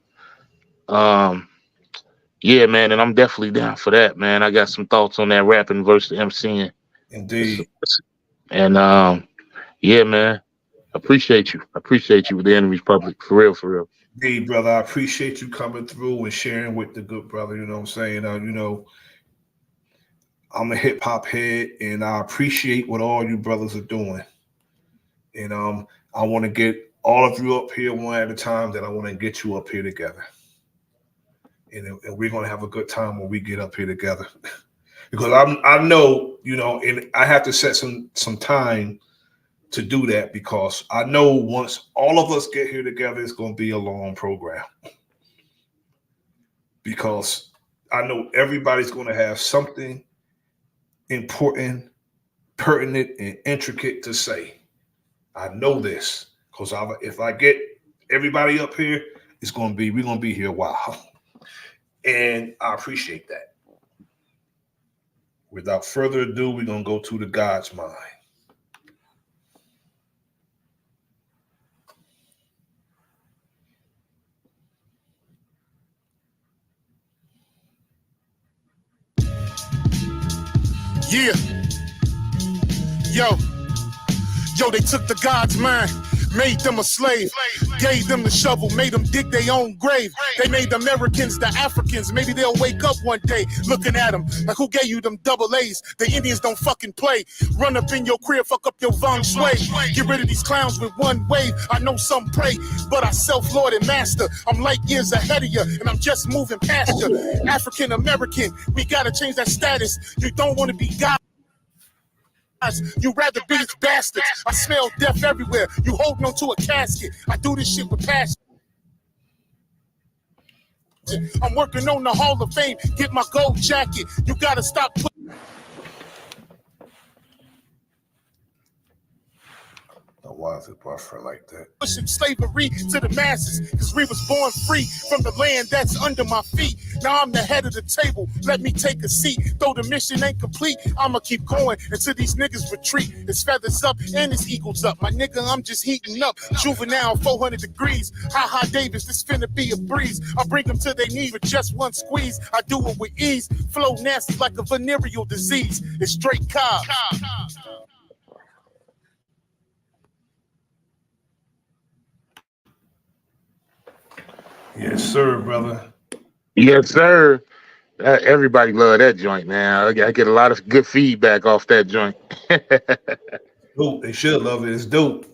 Yeah, man, and I'm definitely down for that, man. I got some thoughts on that rapping versus MCing. Indeed. And yeah, man. Appreciate you. Appreciate you with the enemy's public. For real, for real. Indeed, brother. I appreciate you coming through and sharing with the good brother. You know what I'm saying? You know, I'm a hip hop head, and I appreciate what all you brothers are doing. And I want to get all of you up here one at a time. That I want to get you up here together, and we're gonna have a good time when we get up here together. Because I know, you know, and I have to set some time to do that, because I know once all of us get here together, it's gonna be a long program. because I know everybody's going to have something important, pertinent, and intricate to say. I know this because if I get everybody up here, we're going to be here a while. And I appreciate that. Without further ado, we're going to go to the God's mind. Yeah. Yo, they took the God's mind, made them a slave, gave them the shovel, made them dig their own grave. They made the Americans the Africans. Maybe they'll wake up one day looking at them like, who gave you them double A's? The Indians don't fucking play. Run up in your crib, fuck up your feng shui. Get rid of these clowns with one wave. I know some pray, but I self-lord and master. I'm light years ahead of you, and I'm just moving past you. African American, we gotta change that status. You don't want to be God. You rather be these bastards. I smell death everywhere. You holding on to a casket. I do this shit with passion. I'm working on the Hall of Fame. Get my gold jacket. You gotta stop putting. Why is it buffering like that? Pushing slavery to the masses, because we was born free from the land that's under my feet. Now I'm the head of the table. Let me take a seat. Though the mission ain't complete, I'ma keep going until these niggas retreat. His feathers up and his eagles up. My nigga, I'm just heating up. Juvenile, 400 degrees. Ha Davis, this finna be a breeze. I bring them to their knee with just one squeeze. I do it with ease. Flow nasty like a venereal disease. It's straight Cobbs. Yes, sir, brother. Yes, sir. Everybody love that joint, man. I get a lot of good feedback off that joint. Dope. They should love it. It's dope.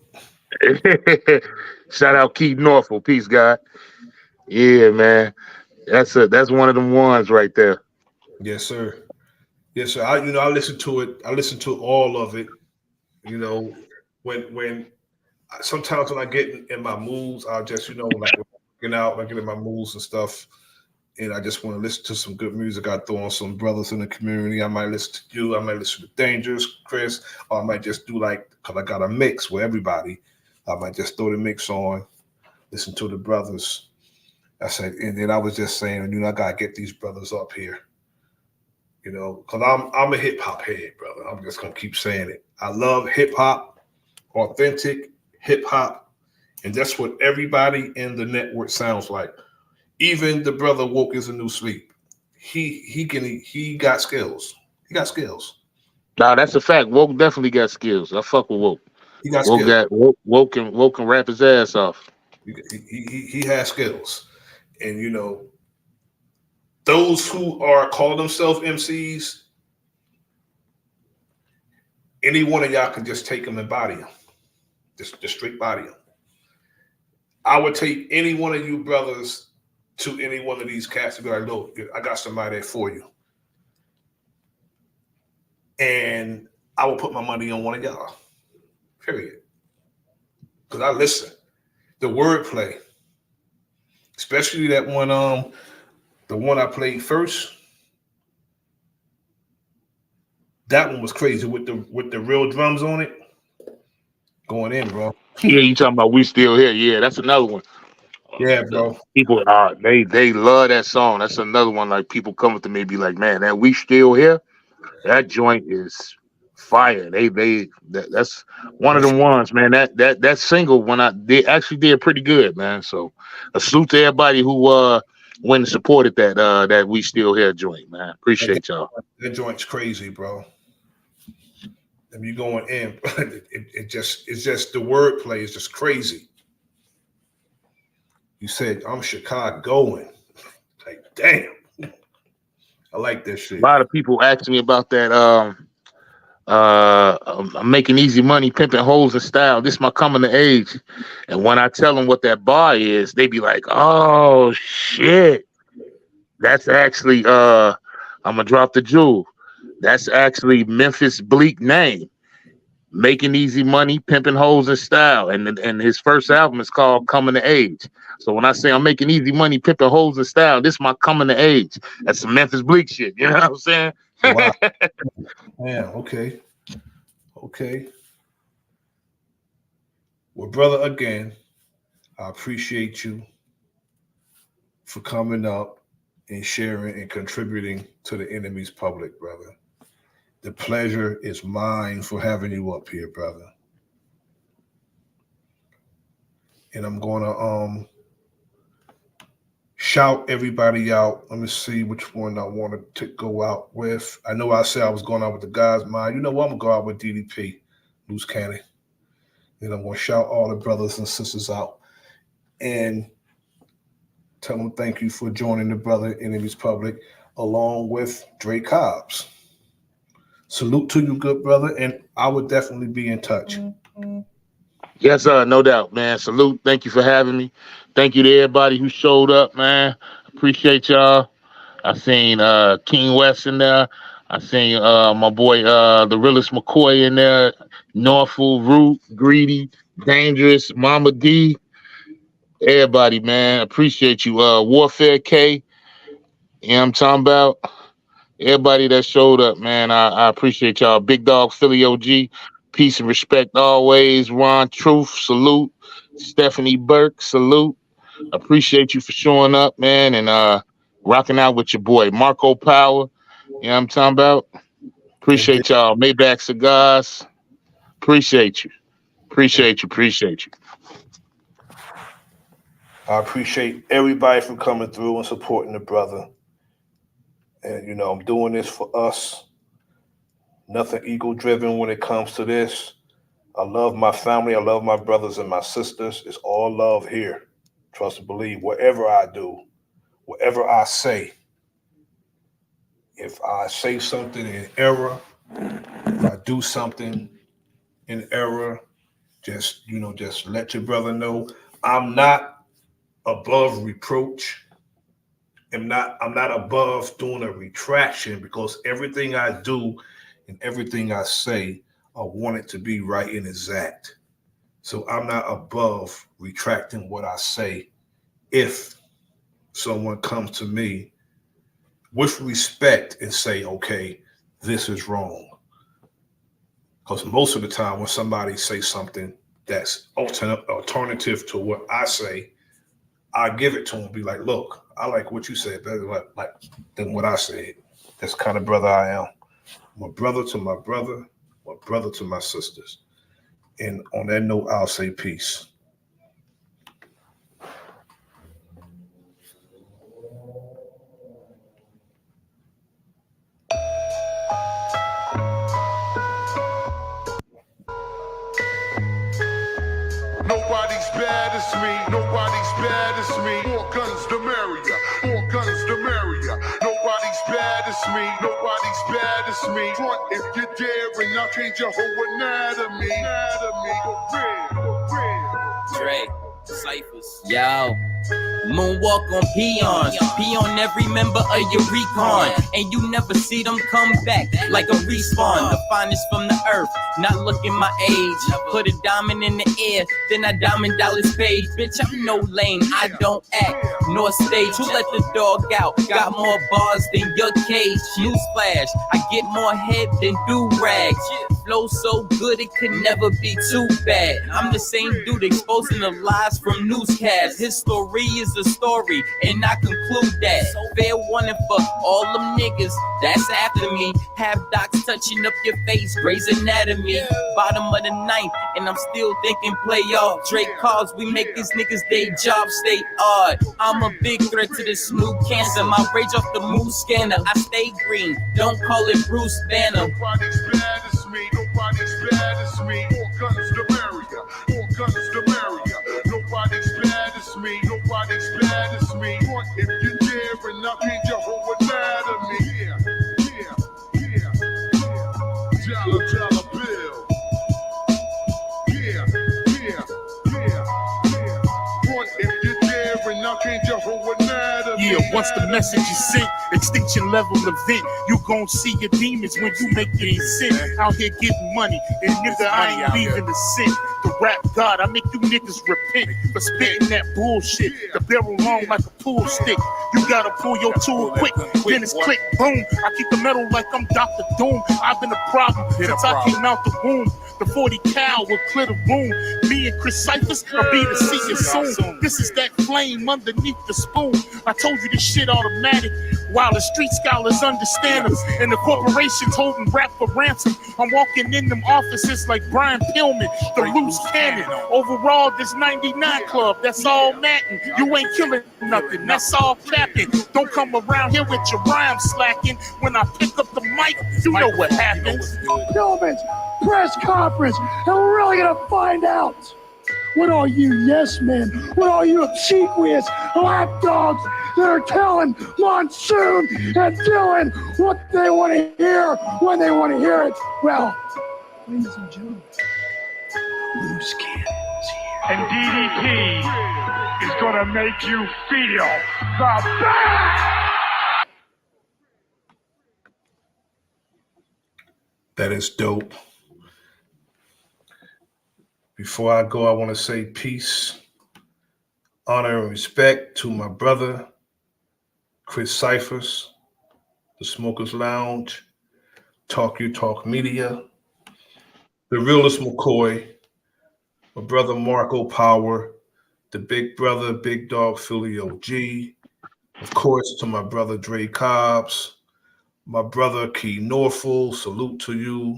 Shout out Keith Norfolk. Peace, God. Yeah, man. That's one of them ones right there. Yes, sir. Yes, sir. I listened to it. I listened to all of it. You know, when sometimes when I get in my moods, I'll just, like working out, I get in my moods and stuff, and I just want to listen to some good music. I throw on some brothers in the community. I might listen to you. I might listen to Dangerous, Chris, or I might just do because I got a mix with everybody. I might just throw the mix on, listen to the brothers. And then I was just saying, I gotta get these brothers up here. Because I'm a hip hop head, brother. I'm just gonna keep saying it. I love hip hop, authentic hip hop. And that's what everybody in the network sounds like. Even the brother Woke is a new sleep. He got skills. He got skills. Nah, that's a fact. Woke definitely got skills. I fuck with Woke. He got skills. Woke can rap his ass off. He has skills. And those who are calling themselves MCs, any one of y'all can just take them and body them. Just straight body them. I would take any one of you brothers to any one of these cats and be like, look, I got somebody there for you. And I will put my money on one of y'all. Period. Because I listen. The wordplay, especially that one, the one I played first, that one was crazy with the real drums on it. Going in, bro. Yeah, you talking about We Still Here. Yeah, that's another one. Yeah, bro. People they love that song. That's another one. Like people come up to me and be like, man, that We Still Here, that joint is fire. That's one of them ones, man. That single they actually did pretty good, man. So a salute to everybody who went and supported that We Still Here joint, man. Appreciate y'all. That joint's crazy, bro. And you going in, it's just the wordplay is just crazy. You said I'm Chicagoan. Like, damn. I like that shit. A lot of people ask me about that. I'm making easy money, pimping hoes in style. This is my coming to age. And when I tell them what that bar is, they be like, oh shit. That's actually I'm gonna drop the jewel. That's actually Memphis Bleak name. Making Easy Money, Pimping Hoes in Style. And his first album is called Coming to Age. So when I say I'm making easy money, pimping hoes in style, this is my coming to age. That's some Memphis Bleak shit. You know what I'm saying? Wow. Man, okay. Well, brother, again, I appreciate you for coming up and sharing and contributing to the Enemy's Public, brother. The pleasure is mine for having you up here, brother. And I'm gonna shout everybody out. Let me see which one I wanted to go out with. I know I said I was going out with the guys' mind. You know what? I'm gonna go out with DDP, Loose Cannon. And I'm gonna shout all the brothers and sisters out and tell them thank you for joining the Brother Enemy's Public along with Dre Cobbs. Salute to you, good brother, and I would definitely be in touch. Yes, sir, no doubt, man. Salute. Thank you for having me. Thank you to everybody who showed up, man. Appreciate y'all. I seen King West in there. I seen my boy the realest McCoy in there. Norfolk, Root, Greedy, Dangerous, Mama D. Everybody, man. Appreciate you. Warfare K. You know what I'm talking about? Everybody that showed up, man, I appreciate y'all. Big Dog Philly OG, peace and respect always. Ron Truth, salute. Stephanie Burke, salute. Appreciate you for showing up, man, and rocking out with your boy Marco Power. You know what I'm talking about? Appreciate y'all. Maybach Cigars. Appreciate you. Appreciate you. I appreciate everybody for coming through and supporting the brother. And, you know, I'm doing this for us. Nothing ego-driven when it comes to this. I love my family. I love my brothers and my sisters. It's all love here. Trust and believe. Whatever I do, whatever I say, if I say something in error, if I do something in error, just let your brother know I'm not above reproach. I'm not above doing a retraction, because everything I do and everything I say, I want it to be right and exact. So I'm not above retracting what I say if someone comes to me with respect and say, okay, this is wrong. Because most of the time when somebody says something that's alternative to what I say, I give it to them, be like, look, I like what you said better than what I said. That's the kind of brother I am. I'm a brother to my brother, I'm a brother to my sisters. And on that note, I'll say peace. Nobody's bad as me, nobody's bad as me. More guns the merrier, more guns the merrier. Nobody's bad as me, nobody's bad as me. Front if you dare and I'll change your whole anatomy. Dre, Cyphers. Yo. Moonwalk on peons, peon every member of your recon, and you never see them come back like a respawn. The finest from the earth, not looking my age. Put a diamond in the air, then I diamond dollars paid. Bitch, I'm no lame, I don't act nor stage. Who let the dog out? Got more bars than your cage. Newsflash, I get more head than do-rags. Flow so good it could never be too bad. I'm the same dude exposing the lies from newscasts. His story is a story, and I conclude that. Fair warning for all them niggas that's after me. Have docs touching up your face, Grey's Anatomy. Bottom of the ninth, and I'm still thinking playoff. DreCobbs, we make these niggas they job stay odd. I'm a big threat to this new cancer. My rage off the mood scanner. I stay green, don't call it Bruce Banner. Nobody's bad as me, nobody's bad as me. More guns the merrier, more guns the merrier. Nobody's bad as me, nobody's bad as me. Front if you dare and I'll change your whole anatomy. Yeah. Dollar bill. Yeah. Front if you dare and I'll change your whole anatomy. Yeah, once the message is sent, extinction level event, you gon' see your demons when you make your descent. Out here getting money, and nigga, I ain't leaving the cent. The rap god, I make you niggas repent for spitting that bullshit. The barrel long like a pool stick. You gotta pull your tool quick, then it's click, boom. I keep the metal like I'm Dr. Doom. I've been a problem since I came out the womb. The 40 cal will clear the room. Me and Chris Cyphers will be to see you soon. This is that flame underneath the spoon. I told you this shit automatic. While the street scholars understand them, and the corporations holding rap for ransom. I'm walking in them offices like Brian Pillman, the loose cannon. Overall, this 99 club, that's all matting. You ain't killing nothing, that's all capping. Don't come around here with your rhymes slacking. When I pick up the mic, you know what happens. Pillman's press conference, and we're really gonna find out what all you yes men, what all you obsequious lapdogs that are telling Monsoon and Dylan what they want to hear when they want to hear it. Well, ladies and gentlemen, loose cannons here. And DDP is gonna make you feel the best. That is dope. Before I go, I want to say peace, honor, and respect to my brother, Chris Cyphers, the Smokers Lounge, Talk You Talk Media, the realest McCoy, my brother Marco Power, the big brother, Big Dog Philly OG, of course, to my brother Dre Cobbs, my brother Key Norfolk, salute to you.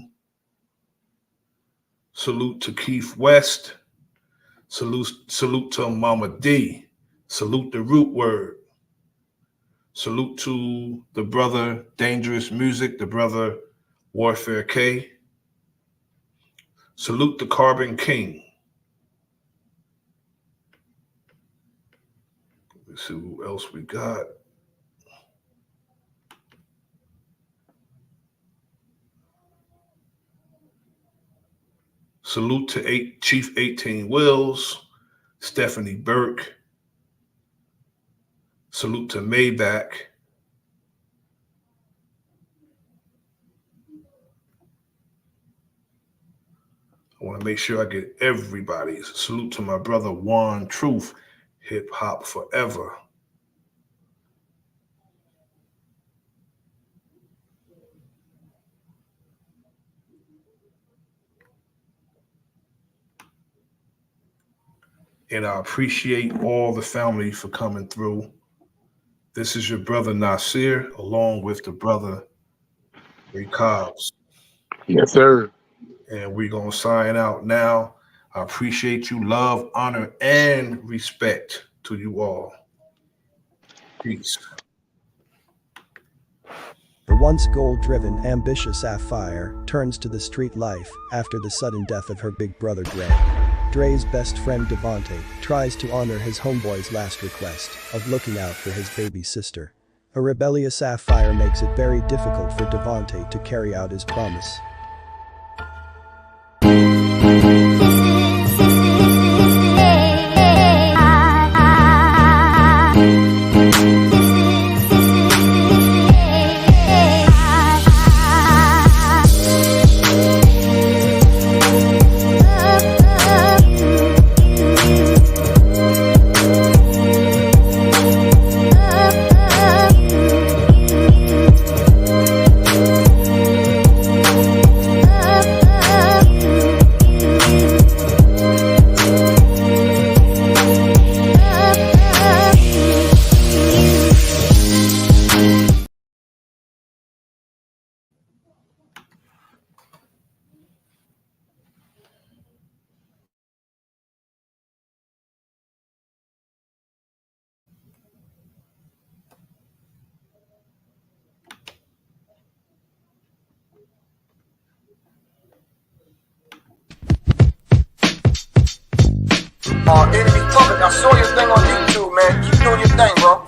Salute to Keith West. Salute to Mama D. Salute the Root Word. Salute to the brother Dangerous Music, the brother Warfare K. Salute the Carbon King. Let's see who else we got. Salute to Chief 18 Wills, Stephanie Burke. Salute to Maybach. I want to make sure I get everybody's. Salute to my brother Juan Truth, Hip Hop Forever. And I appreciate all the family for coming through. This is your brother Nasir, along with the brother DreCobbs. Yes, sir. And we're going to sign out now. I appreciate you. Love, honor, and respect to you all. Peace. The once goal-driven, ambitious Sapphire turns to the street life after the sudden death of her big brother Dre. Dre's best friend Devontae tries to honor his homeboy's last request of looking out for his baby sister. A rebellious Sapphire makes it very difficult for Devontae to carry out his promise. Enemy Public, I saw your thing on YouTube, man. Keep doing your thing, bro.